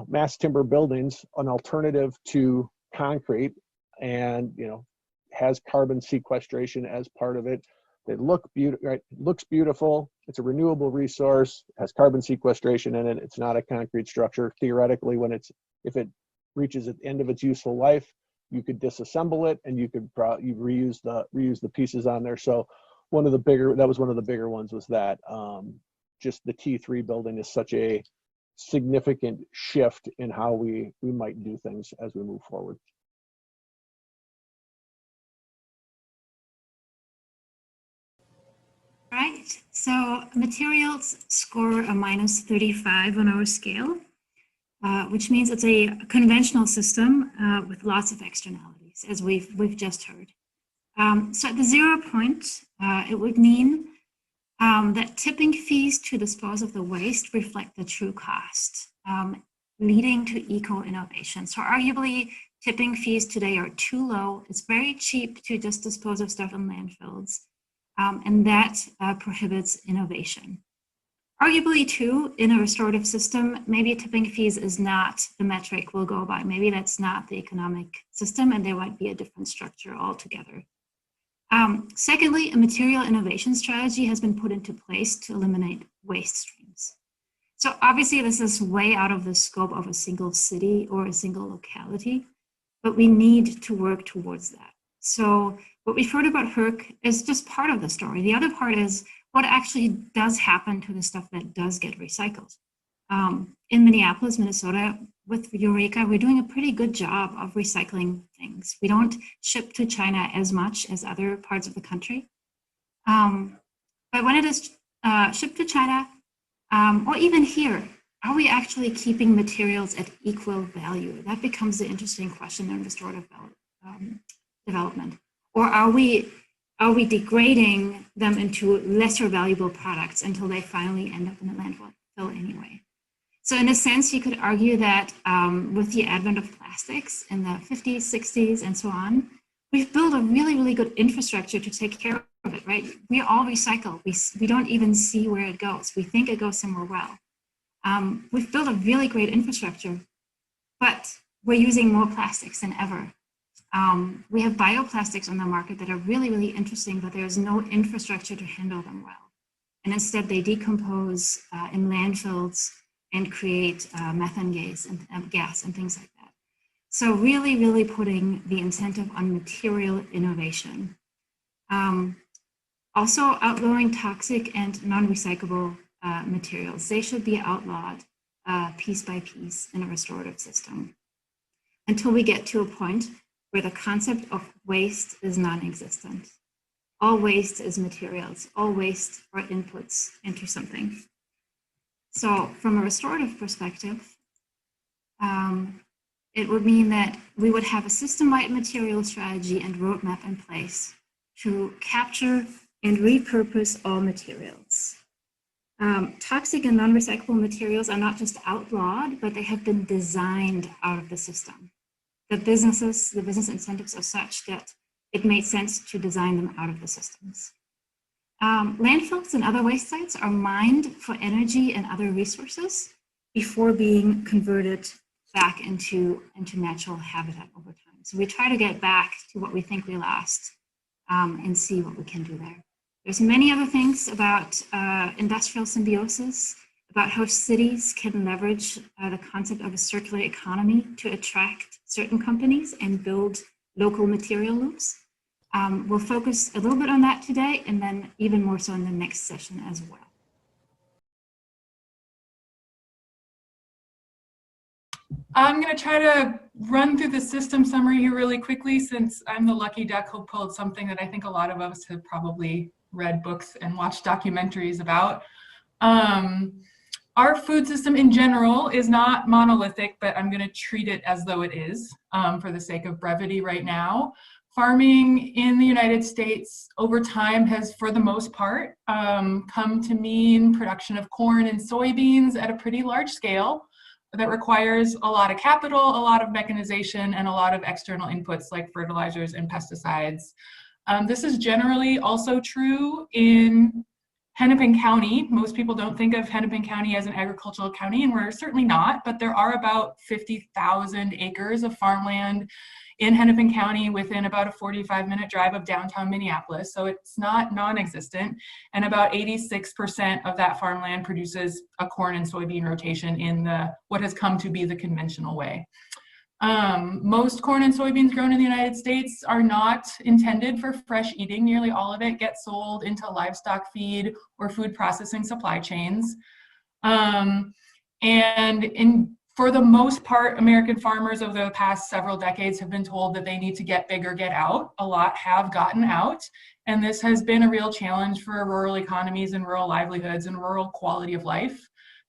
mass timber buildings, an alternative to concrete, and, you know, has carbon sequestration as part of it. They look beautiful, right? It looks beautiful. It's a renewable resource, has carbon sequestration in it. It's not a concrete structure. Theoretically, if it reaches the end of its useful life, you could disassemble it and you could you reuse the pieces on there. So that was one of the bigger ones, was that just the T3 building is such a significant shift in how we might do things as we move forward. Right, so materials score a -35 on our scale, which means it's a conventional system with lots of externalities, as we've just heard. So at the 0 point, it would mean that tipping fees to dispose of the waste reflect the true cost, leading to eco-innovation. So arguably, tipping fees today are too low. It's very cheap to just dispose of stuff in landfills. And that prohibits innovation. Arguably, too, in a restorative system, maybe tipping fees is not the metric we'll go by. Maybe that's not the economic system, and there might be a different structure altogether. Secondly, a material innovation strategy has been put into place to eliminate waste streams. So obviously, this is way out of the scope of a single city or a single locality, but we need to work towards that. So what we've heard about HERC is just part of the story. The other part is what actually does happen to the stuff that does get recycled. In Minneapolis, Minnesota, with Eureka, we're doing a pretty good job of recycling things. We don't ship to China as much as other parts of the country. But when it is shipped to China, or even here, are we actually keeping materials at equal value? That becomes the interesting question in restorative development. Or are we degrading them into lesser valuable products until they finally end up in the landfill anyway? So in a sense, you could argue that with the advent of plastics in the 50s, 60s, and so on, we've built a really, really good infrastructure to take care of it, right? We all recycle. We don't even see where it goes. We think it goes somewhere well. We've built a really great infrastructure, but we're using more plastics than ever. We have bioplastics on the market that are really, really interesting, but there's no infrastructure to handle them well. And instead they decompose in landfills and create methane gas and things like that. So really, really putting the incentive on material innovation. Also outlawing toxic and non-recyclable materials. They should be outlawed piece by piece in a restorative system until we get to a point where the concept of waste is non-existent. All waste is materials. All waste are inputs into something. So from a restorative perspective, it would mean that we would have a system-wide material strategy and roadmap in place to capture and repurpose all materials. Toxic and non-recyclable materials are not just outlawed, but they have been designed out of the system. The business incentives are such that it made sense to design them out of the systems. Landfills and other waste sites are mined for energy and other resources before being converted back into natural habitat over time. So we try to get back to what we think we lost and see what we can do there. There's many other things about industrial symbiosis, about how cities can leverage the concept of a circular economy to attract certain companies and build local material loops. We'll focus a little bit on that today, and then even more so in the next session as well. I'm going to try to run through the system summary here really quickly, since I'm the lucky duck who pulled something that I think a lot of us have probably read books and watched documentaries about. Our food system in general is not monolithic, but I'm going to treat it as though it is for the sake of brevity right now. Farming in the United States over time has, for the most part, come to mean production of corn and soybeans at a pretty large scale that requires a lot of capital, a lot of mechanization, and a lot of external inputs like fertilizers and pesticides. This is generally also true in Hennepin County, most people don't think of Hennepin County as an agricultural county, and we're certainly not, but there are about 50,000 acres of farmland in Hennepin County within about a 45-minute drive of downtown Minneapolis. So it's not non-existent. And about 86% of that farmland produces a corn and soybean rotation in what has come to be the conventional way. Most corn and soybeans grown in the United States are not intended for fresh eating. Nearly all of it gets sold into livestock feed or food processing supply chains. For the most part, American farmers over the past several decades have been told that they need to get big or get out. A lot have gotten out, and this has been a real challenge for rural economies and rural livelihoods and rural quality of life.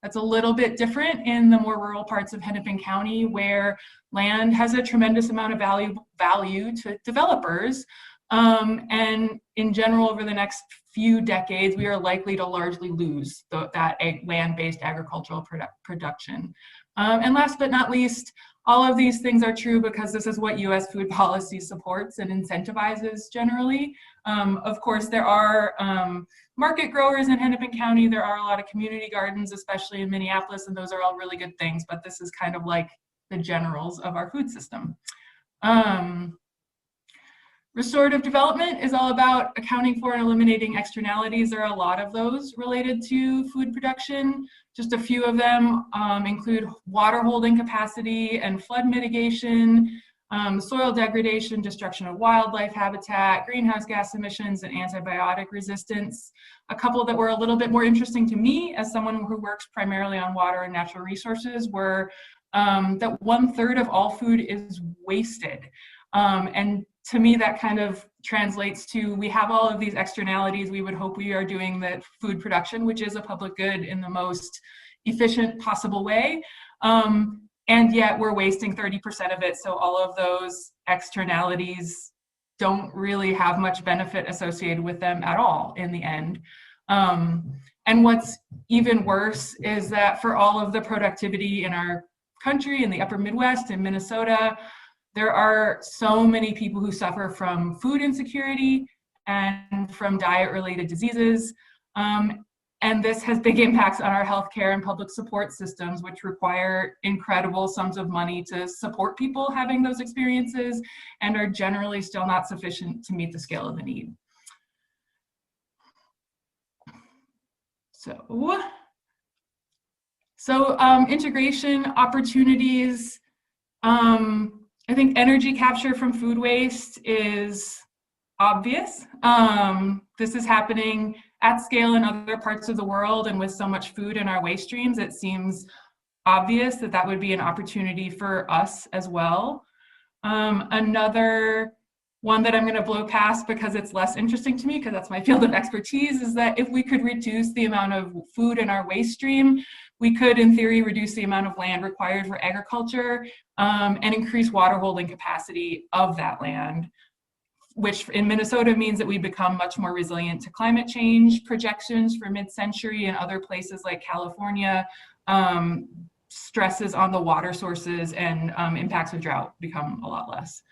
That's a little bit different in the more rural parts of Hennepin County, where land has a tremendous amount of value to developers. And in general, over the next few decades, we are likely to largely lose that land-based agricultural production. And last but not least, all of these things are true because this is what US food policy supports and incentivizes generally. Of course, there are market growers in Hennepin County. There are a lot of community gardens, especially in Minneapolis, and those are all really good things, but this is kind of like the generals of our food system. Restorative development is all about accounting for and eliminating externalities. There are a lot of those related to food production. Just a few of them include water holding capacity and flood mitigation, soil degradation, destruction of wildlife habitat, greenhouse gas emissions, and antibiotic resistance. A couple that were a little bit more interesting to me as someone who works primarily on water and natural resources were that 1/3 of all food is wasted. And to me, that kind of translates to, we have all of these externalities. We would hope we are doing the food production, which is a public good, in the most efficient possible way. And yet we're wasting 30% of it. So all of those externalities don't really have much benefit associated with them at all in the end. And what's even worse is that for all of the productivity in our country, in the upper Midwest, in Minnesota, there are so many people who suffer from food insecurity and from diet-related diseases. And this has big impacts on our healthcare and public support systems, which require incredible sums of money to support people having those experiences and are generally still not sufficient to meet the scale of the need. So integration opportunities. I think energy capture from food waste is obvious. This is happening at scale in other parts of the world, and with so much food in our waste streams, it seems obvious that that would be an opportunity for us as well. Another one that I'm going to blow past because it's less interesting to me, because that's my field of expertise, is that if we could reduce the amount of food in our waste stream, we could, in theory, reduce the amount of land required for agriculture and increase water holding capacity of that land, which in Minnesota means that we become much more resilient to climate change projections for mid-century, and other places like California, stresses on the water sources and impacts of drought become a lot less.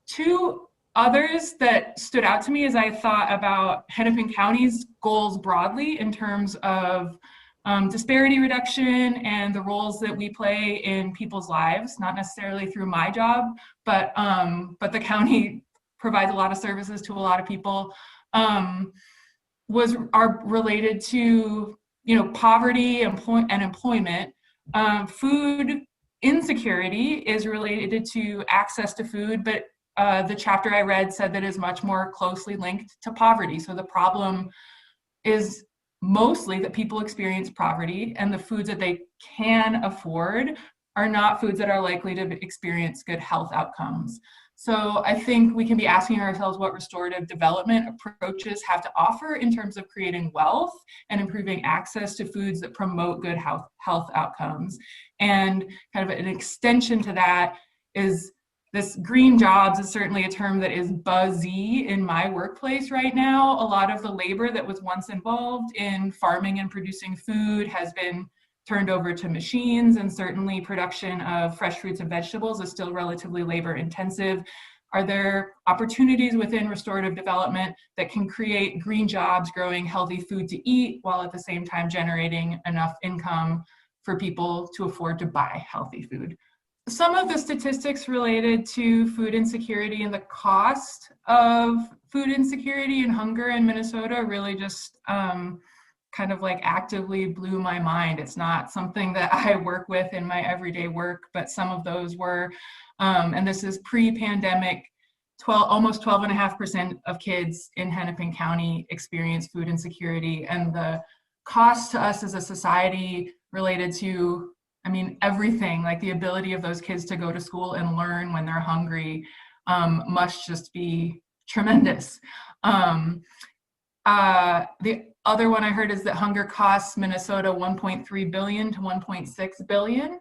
Two others that stood out to me as I thought about Hennepin County's goals broadly in terms of disparity reduction and the roles that we play in people's lives, not necessarily through my job, but the county provides a lot of services to a lot of people, are related to, you know, poverty and employment. Food insecurity is related to access to food, but the chapter I read said that is much more closely linked to poverty. So the problem is mostly that people experience poverty, and the foods that they can afford are not foods that are likely to experience good health outcomes. So I think we can be asking ourselves what restorative development approaches have to offer in terms of creating wealth and improving access to foods that promote good health outcomes. And kind of an extension to that is this green jobs is certainly a term that is buzzy in my workplace right now. A lot of the labor that was once involved in farming and producing food has been turned over to machines, and certainly production of fresh fruits and vegetables is still relatively labor intensive. Are there opportunities within restorative development that can create green jobs, growing healthy food to eat, while at the same time generating enough income for people to afford to buy healthy food? Some of the statistics related to food insecurity and the cost of food insecurity and hunger in Minnesota really just kind of like actively blew my mind. It's not something that I work with in my everyday work, but some of those were, and this is pre-pandemic, almost 12.5% of kids in Hennepin County experience food insecurity, and the cost to us as a society related to, I mean, everything, like the ability of those kids to go to school and learn when they're hungry must just be tremendous. The other one I heard is that hunger costs Minnesota 1.3 billion to 1.6 billion,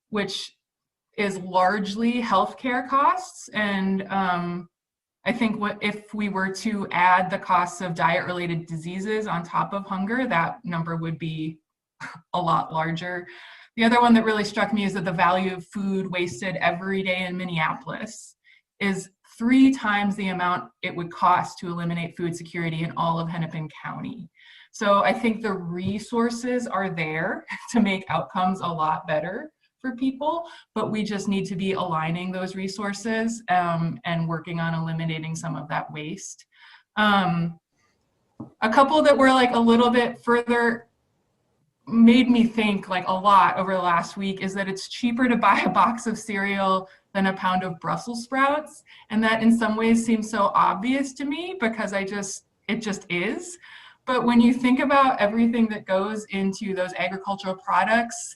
which is largely healthcare costs. And I think if we were to add the costs of diet-related diseases on top of hunger, that number would be a lot larger. The other one that really struck me is that the value of food wasted every day in Minneapolis is 3 times the amount it would cost to eliminate food security in all of Hennepin County. So I think the resources are there to make outcomes a lot better for people, but we just need to be aligning those resources and working on eliminating some of that waste. A couple that were like a little bit further made me think like a lot over the last week is that it's cheaper to buy a box of cereal than a pound of Brussels sprouts. And that in some ways seems so obvious to me because it just is. But when you think about everything that goes into those agricultural products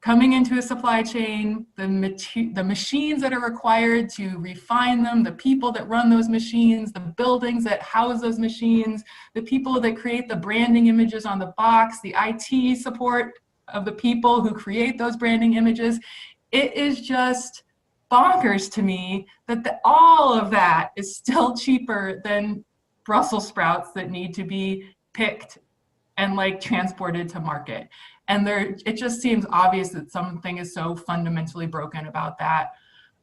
coming into a supply chain, the machines that are required to refine them, the people that run those machines, the buildings that house those machines, the people that create the branding images on the box, the IT support of the people who create those branding images, it is just bonkers to me that all of that is still cheaper than Brussels sprouts that need to be picked and like transported to market. And it just seems obvious that something is so fundamentally broken about that.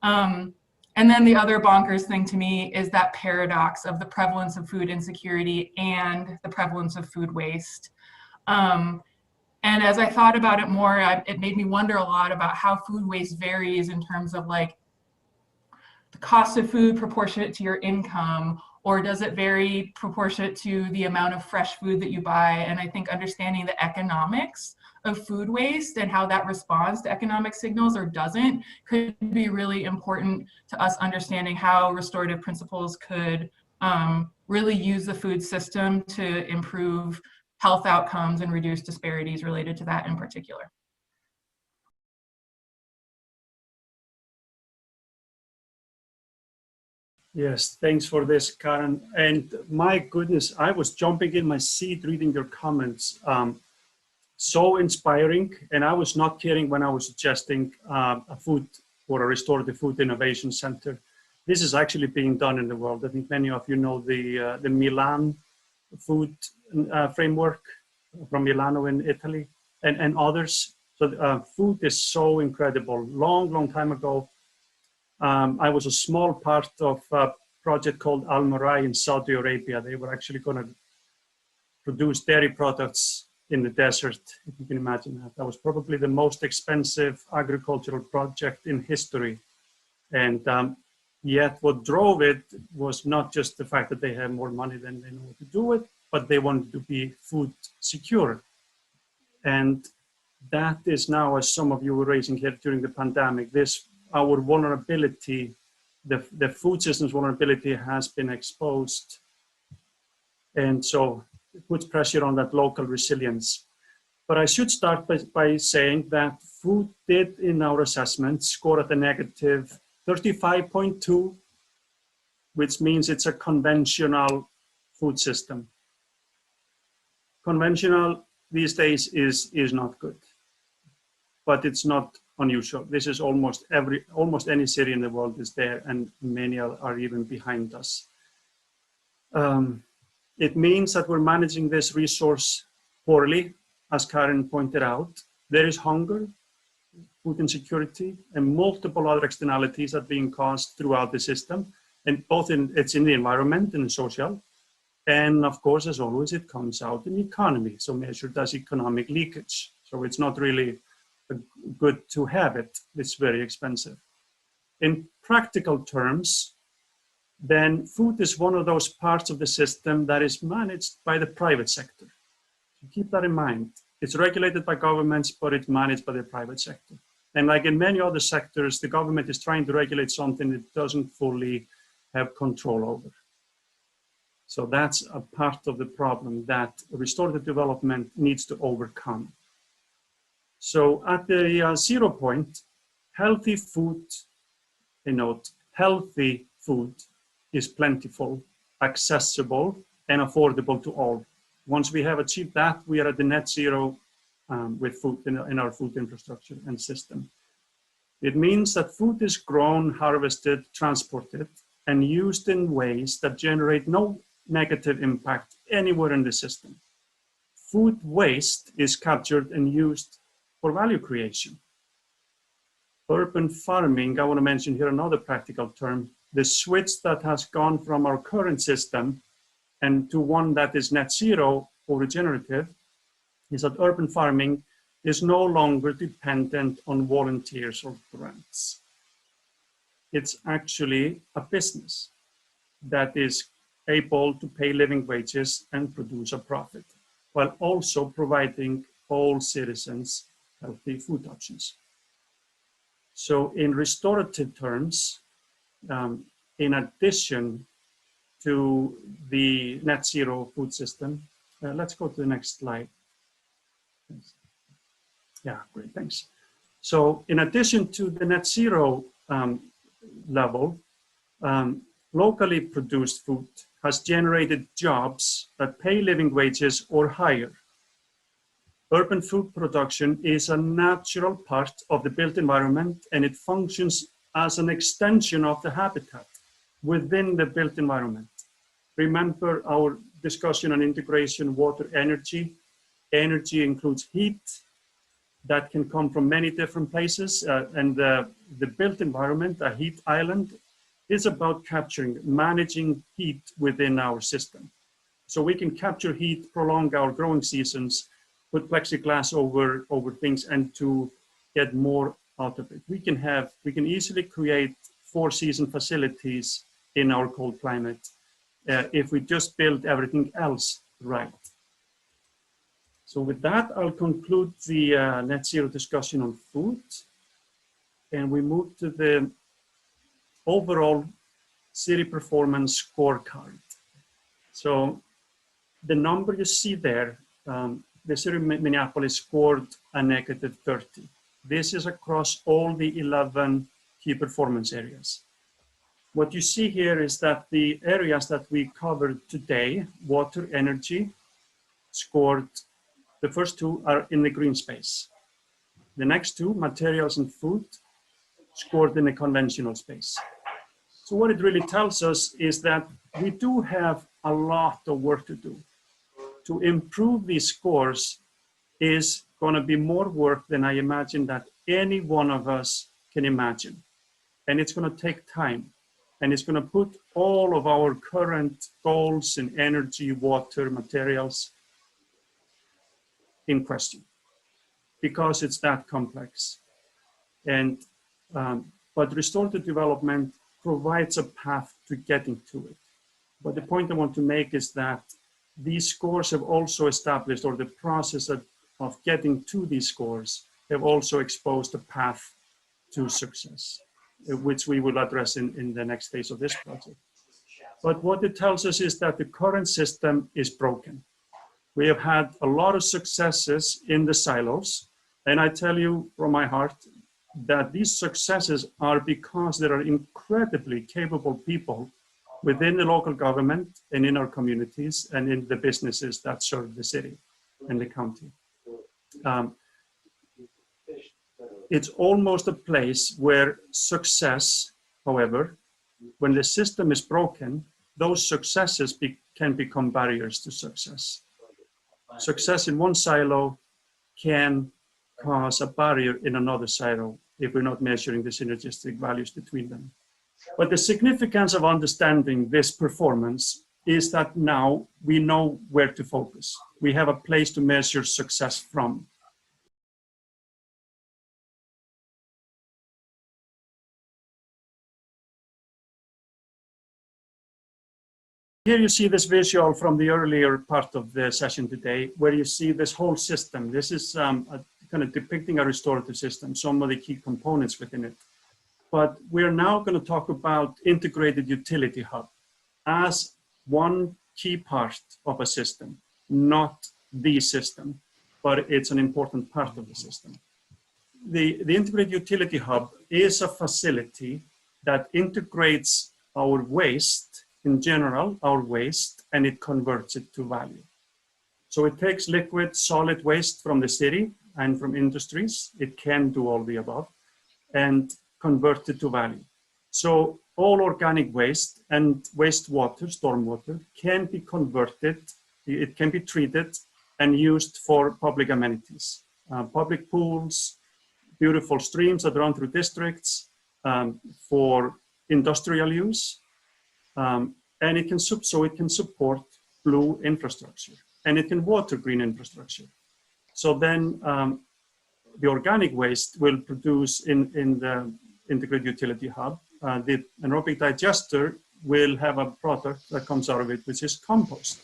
And then the other bonkers thing to me is that paradox of the prevalence of food insecurity and the prevalence of food waste. And as I thought about it more, it made me wonder a lot about how food waste varies in terms of like the cost of food proportionate to your income, or does it vary proportionate to the amount of fresh food that you buy? And I think understanding the economics of food waste and how that responds to economic signals or doesn't could be really important to us understanding how restorative principles could really use the food system to improve health outcomes and reduce disparities related to that in particular. Yes, thanks for this, Karen. And my goodness, I was jumping in my seat reading your comments. So inspiring, and I was not kidding when I was suggesting a food or a restorative food innovation center. This is actually being done in the world. I think many of you know the Milan food framework from Milano in Italy and others. So food is so incredible. Long time ago, I was a small part of a project called Al Marai in Saudi Arabia. They were actually going to produce dairy products in the desert, if you can imagine that. That was probably the most expensive agricultural project in history. And yet what drove it was not just the fact that they had more money than they know what to do with, but they wanted to be food secure. And that is now, as some of you were raising here during the pandemic, our vulnerability, the food system's vulnerability has been exposed. And so it puts pressure on that local resilience. But I should start by saying that food did, in our assessment, score at a negative 35.2, which means it's a conventional food system. Conventional these days is not good, but it's not unusual. This is almost any city in the world is there, and many are even behind us. It means that we're managing this resource poorly, as Karen pointed out. There is hunger. food insecurity, and multiple other externalities are being caused throughout the system, and it's in the environment and social. And of course, as always, it comes out in the economy, so measured as economic leakage. So it's not really good to have it. It's very expensive. In practical terms, then food is one of those parts of the system that is managed by the private sector. So keep that in mind. It's regulated by governments, but it's managed by the private sector. And like in many other sectors, the government is trying to regulate something it doesn't fully have control over. So that's a part of the problem that restorative development needs to overcome. So at the 0 point, healthy food, healthy food is plentiful, accessible, and affordable to all. Once we have achieved that, we are at the net zero with food in our food infrastructure and system. It means that food is grown, harvested, transported, and used in ways that generate no negative impact anywhere in the system. Food waste is captured and used for value creation. Urban farming, I want to mention here another practical term, the switch that has gone from our current system and to one that is net zero or regenerative is that urban farming is no longer dependent on volunteers or grants. It's actually a business that is able to pay living wages and produce a profit, while also providing all citizens healthy food options. So in restorative terms, in addition to the net zero food system, let's go to the next slide. Yeah, great, thanks. So in addition to the net zero level, locally produced food has generated jobs that pay living wages or higher. Urban food production is a natural part of the built environment, and it functions as an extension of the habitat within the built environment. Remember our discussion on integration, water, energy. Energy includes heat that can come from many different places, and the built environment, a heat island, is about capturing, managing heat within our system. So we can capture heat, prolong our growing seasons, put plexiglass over things, and to get more out of it. We can easily create 4-season facilities in our cold climate if we just build everything else right. So with that, I'll conclude the net zero discussion on food, and we move to the overall city performance scorecard. So the number you see there, the city of Minneapolis scored a -30. This is across all the 11 key performance areas. What you see here is that the areas that we covered today, water, energy, scored, the first two are in the green space. The next two, materials and food, scored in the conventional space. So what it really tells us is that we do have a lot of work to do. To improve these scores is going to be more work than I imagine that any one of us can imagine. And it's going to take time. And it's going to put all of our current goals in energy, water, materials in question because it's that complex. And but restorative development provides a path to getting to it. But the point I want to make is that these scores have also established, or the process of getting to these scores have also exposed a path to success, which we will address in the next phase of this project. But what it tells us is that the current system is broken. We have had a lot of successes in the silos, and I tell you from my heart that these successes are because there are incredibly capable people within the local government and in our communities and in the businesses that serve the city and the county. It's almost a place where success, however, when the system is broken, those successes can become barriers to success. Success in one silo can cause a barrier in another silo if we're not measuring the synergistic values between them. But the significance of understanding this performance is that now we know where to focus. We have a place to measure success from. Here you see this visual from the earlier part of the session today, where you see this whole system. This is kind of depicting a restorative system, some of the key components within it. But we're now going to talk about integrated utility hub as one key part of a system, not the system, but it's an important part of the system. The integrated utility hub is a facility that integrates our waste, in general, our waste, and it converts it to value. So it takes liquid, solid waste from the city and from industries. It can do all the above and convert it to value. So all organic waste and wastewater, stormwater, can be converted, it can be treated and used for public amenities, public pools, beautiful streams that run through districts, for industrial use, and it can support blue infrastructure, and it can water green infrastructure. So then the organic waste will produce in the integrated utility hub. The anaerobic digester will have a product that comes out of it, which is compost,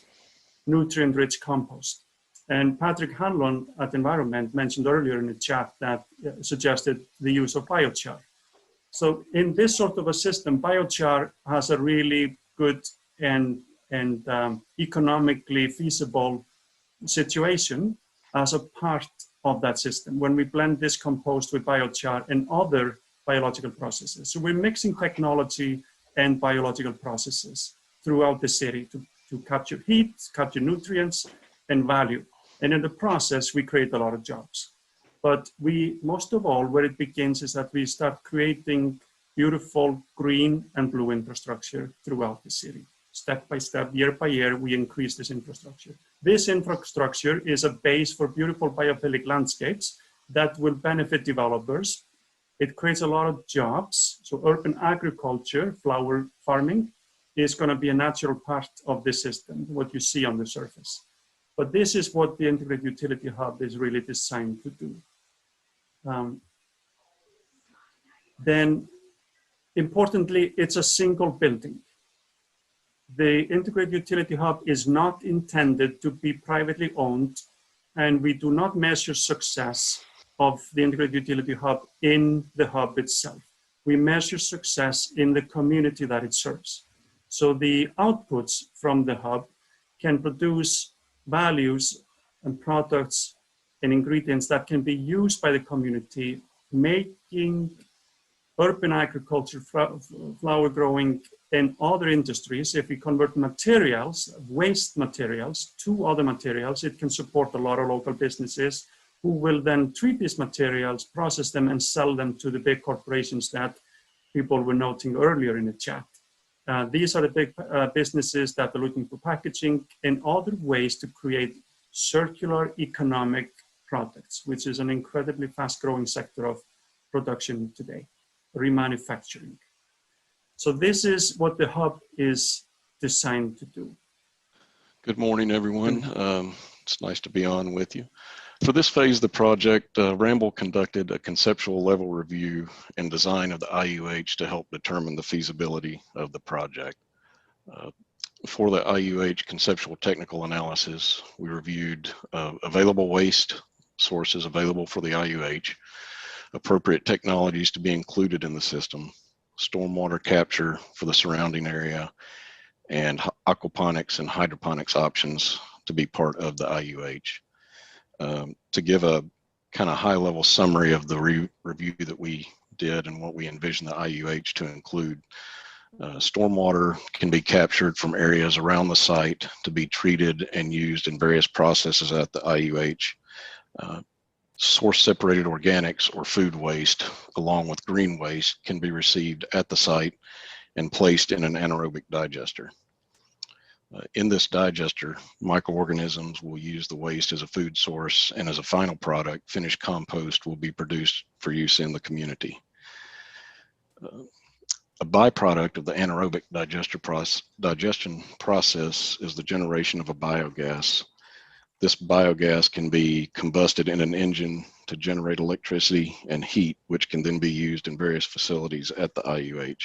nutrient-rich compost. And Patrick Hanlon at Environment mentioned earlier in the chat that suggested the use of biochar. So in this sort of a system, biochar has a really good and economically feasible situation as a part of that system when we blend this compost with biochar and other biological processes. So we're mixing technology and biological processes throughout the city to capture heat, capture nutrients and value. And in the process, we create a lot of jobs. But most of all, where it begins is that we start creating beautiful green and blue infrastructure throughout the city. Step by step, year by year, we increase this infrastructure. This infrastructure is a base for beautiful biophilic landscapes that will benefit developers. It creates a lot of jobs. So urban agriculture, flower farming, is going to be a natural part of this system, what you see on the surface. But this is what the integrated utility hub is really designed to do. Then, importantly, it's a single building. The integrated utility hub is not intended to be privately owned, and we do not measure success of the integrated utility hub in the hub itself. We measure success in the community that it serves. So the outputs from the hub can produce values and products and ingredients that can be used by the community, making urban agriculture, flower growing, and other industries. If we convert materials, waste materials, to other materials, it can support a lot of local businesses who will then treat these materials, process them, and sell them to the big corporations that people were noting earlier in the chat. These are the big businesses that are looking for packaging and other ways to create circular economic products, which is an incredibly fast-growing sector of production today, remanufacturing. So this is what the hub is designed to do. Good morning, everyone. It's nice to be on with you. For this phase of the project, Ramboll conducted a conceptual level review and design of the IUH to help determine the feasibility of the project. For the IUH conceptual technical analysis, we reviewed available waste sources available for the IUH, appropriate technologies to be included in the system, stormwater capture for the surrounding area, and aquaponics and hydroponics options to be part of the IUH. To give a kind of high-level summary of the review that we did and what we envision the IUH to include, stormwater can be captured from areas around the site to be treated and used in various processes at the IUH. Source-separated organics or food waste, along with green waste, can be received at the site and placed in an anaerobic digester. In this digester, microorganisms will use the waste as a food source, and as a final product, finished compost will be produced for use in the community. A byproduct of the anaerobic digestion process is the generation of a biogas. This biogas can be combusted in an engine to generate electricity and heat, which can then be used in various facilities at the IUH.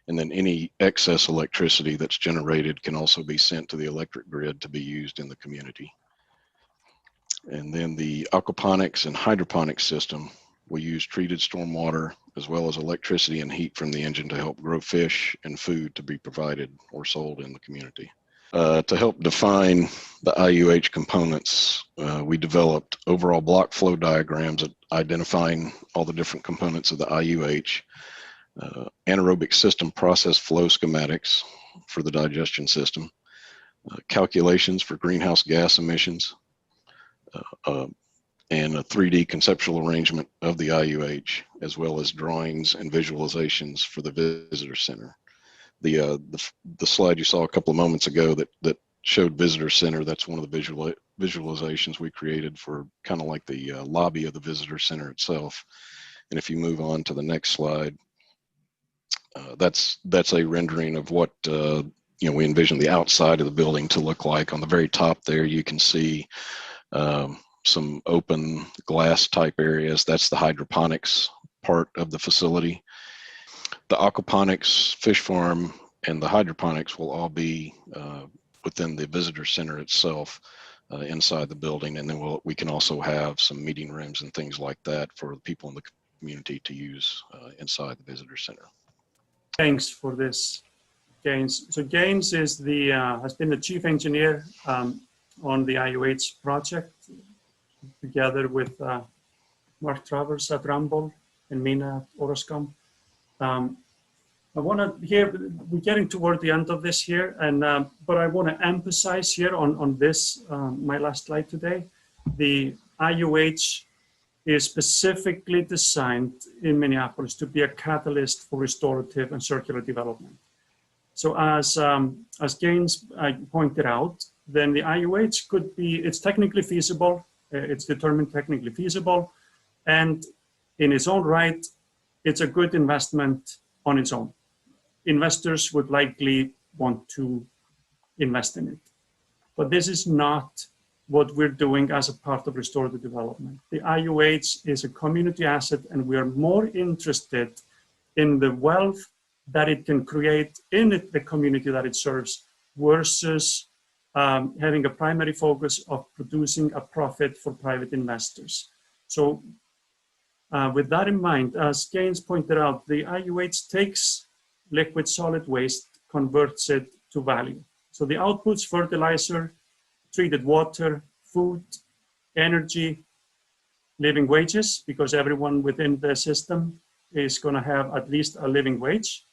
And then any excess electricity that's generated can also be sent to the electric grid to be used in the community. And then the aquaponics and hydroponics system will use treated stormwater as well as electricity and heat from the engine to help grow fish and food to be provided or sold in the community. To help define the IUH components, we developed overall block flow diagrams identifying all the different components of the IUH, anaerobic system process flow schematics for the digestion system, calculations for greenhouse gas emissions, and a 3D conceptual arrangement of the IUH, as well as drawings and visualizations for the visitor center. The slide you saw a couple of moments ago that showed visitor center, that's one of the visualizations we created for kind of like the lobby of the visitor center itself. And if you move on to the next slide, that's a rendering of what we envision the outside of the building to look like. On the very top there, you can see some open glass type areas. That's the hydroponics part of the facility. The aquaponics, fish farm, and the hydroponics will all be within the visitor center itself inside the building. And then we can also have some meeting rooms and things like that for the people in the community to use inside the visitor center. Thanks for this, Gaines. So Gaines is has been the chief engineer on the IUH project, together with Mark Travers at Ramboll and Mina at Orascom. I want to we're getting toward the end of this here, and but I want to emphasize here on this, my last slide today, the IUH is specifically designed in Minneapolis to be a catalyst for restorative and circular development. So as Gaines pointed out, then the IUH could be, it's technically feasible, it's determined technically feasible, and in its own right, it's a good investment on its own. Investors would likely want to invest in it. But this is not what we're doing as a part of restorative development. The IUH is a community asset, and we are more interested in the wealth that it can create in the community that it serves versus having a primary focus of producing a profit for private investors. So with that in mind, as Gaines pointed out, the IUH takes liquid solid waste, converts it to value. So the outputs: fertilizer, treated water, food, energy, living wages, because everyone within the system is going to have at least a living wage,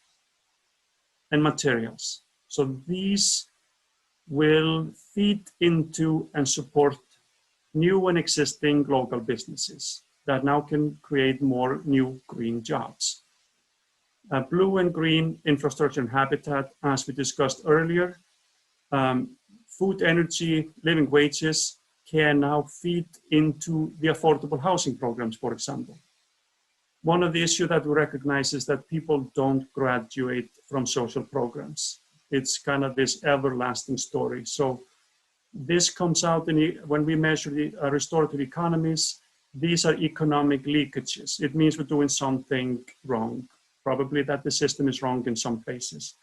and materials. So these will feed into and support new and existing local businesses that now can create more new green jobs. Blue and green infrastructure and habitat, as we discussed earlier, food, energy, living wages can now feed into the affordable housing programs, for example. One of the issues that we recognize is that people don't graduate from social programs. It's kind of this everlasting story. So this comes out when we measure the restorative economies. These are economic leakages. It means we're doing something wrong, probably that the system is wrong in some places.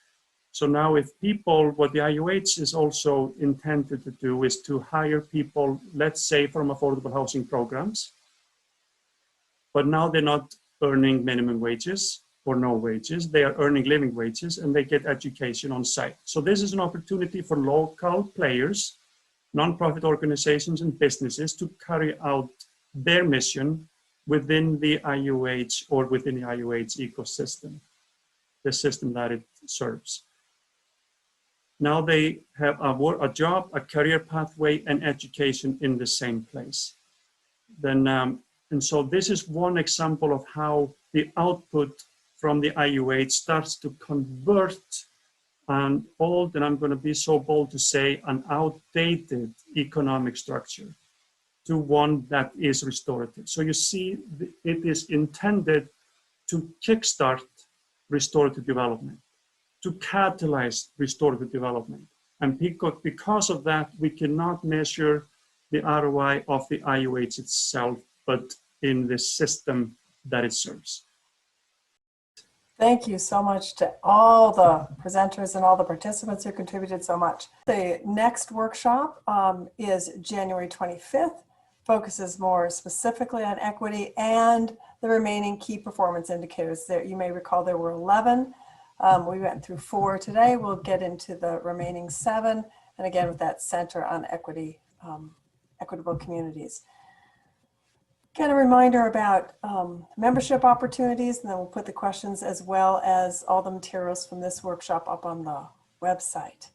So now if people, what the IUH is also intended to do is to hire people, let's say from affordable housing programs, but now they're not earning minimum wages or no wages, they are earning living wages and they get education on site. So this is an opportunity for local players, nonprofit organizations and businesses to carry out their mission within the IUH or within the IUH ecosystem, the system that it serves. Now they have a job, a career pathway, and education in the same place. Then, and so this is one example of how the output from the IUH starts to convert an old, and I'm going to be so bold to say, an outdated economic structure to one that is restorative. So you see, it is intended to kickstart restorative development, to catalyze restorative development. And because of that, we cannot measure the ROI of the IUH itself, but in the system that it serves. Thank you so much to all the presenters and all the participants who contributed so much. The next workshop is January 25th, focuses more specifically on equity and the remaining key performance indicators. There, you may recall there were 11. We went through 4 today. We'll get into the remaining 7. And again, with that center on equity, equitable communities. Again, a reminder about membership opportunities, and then we'll put the questions as well as all the materials from this workshop up on the website.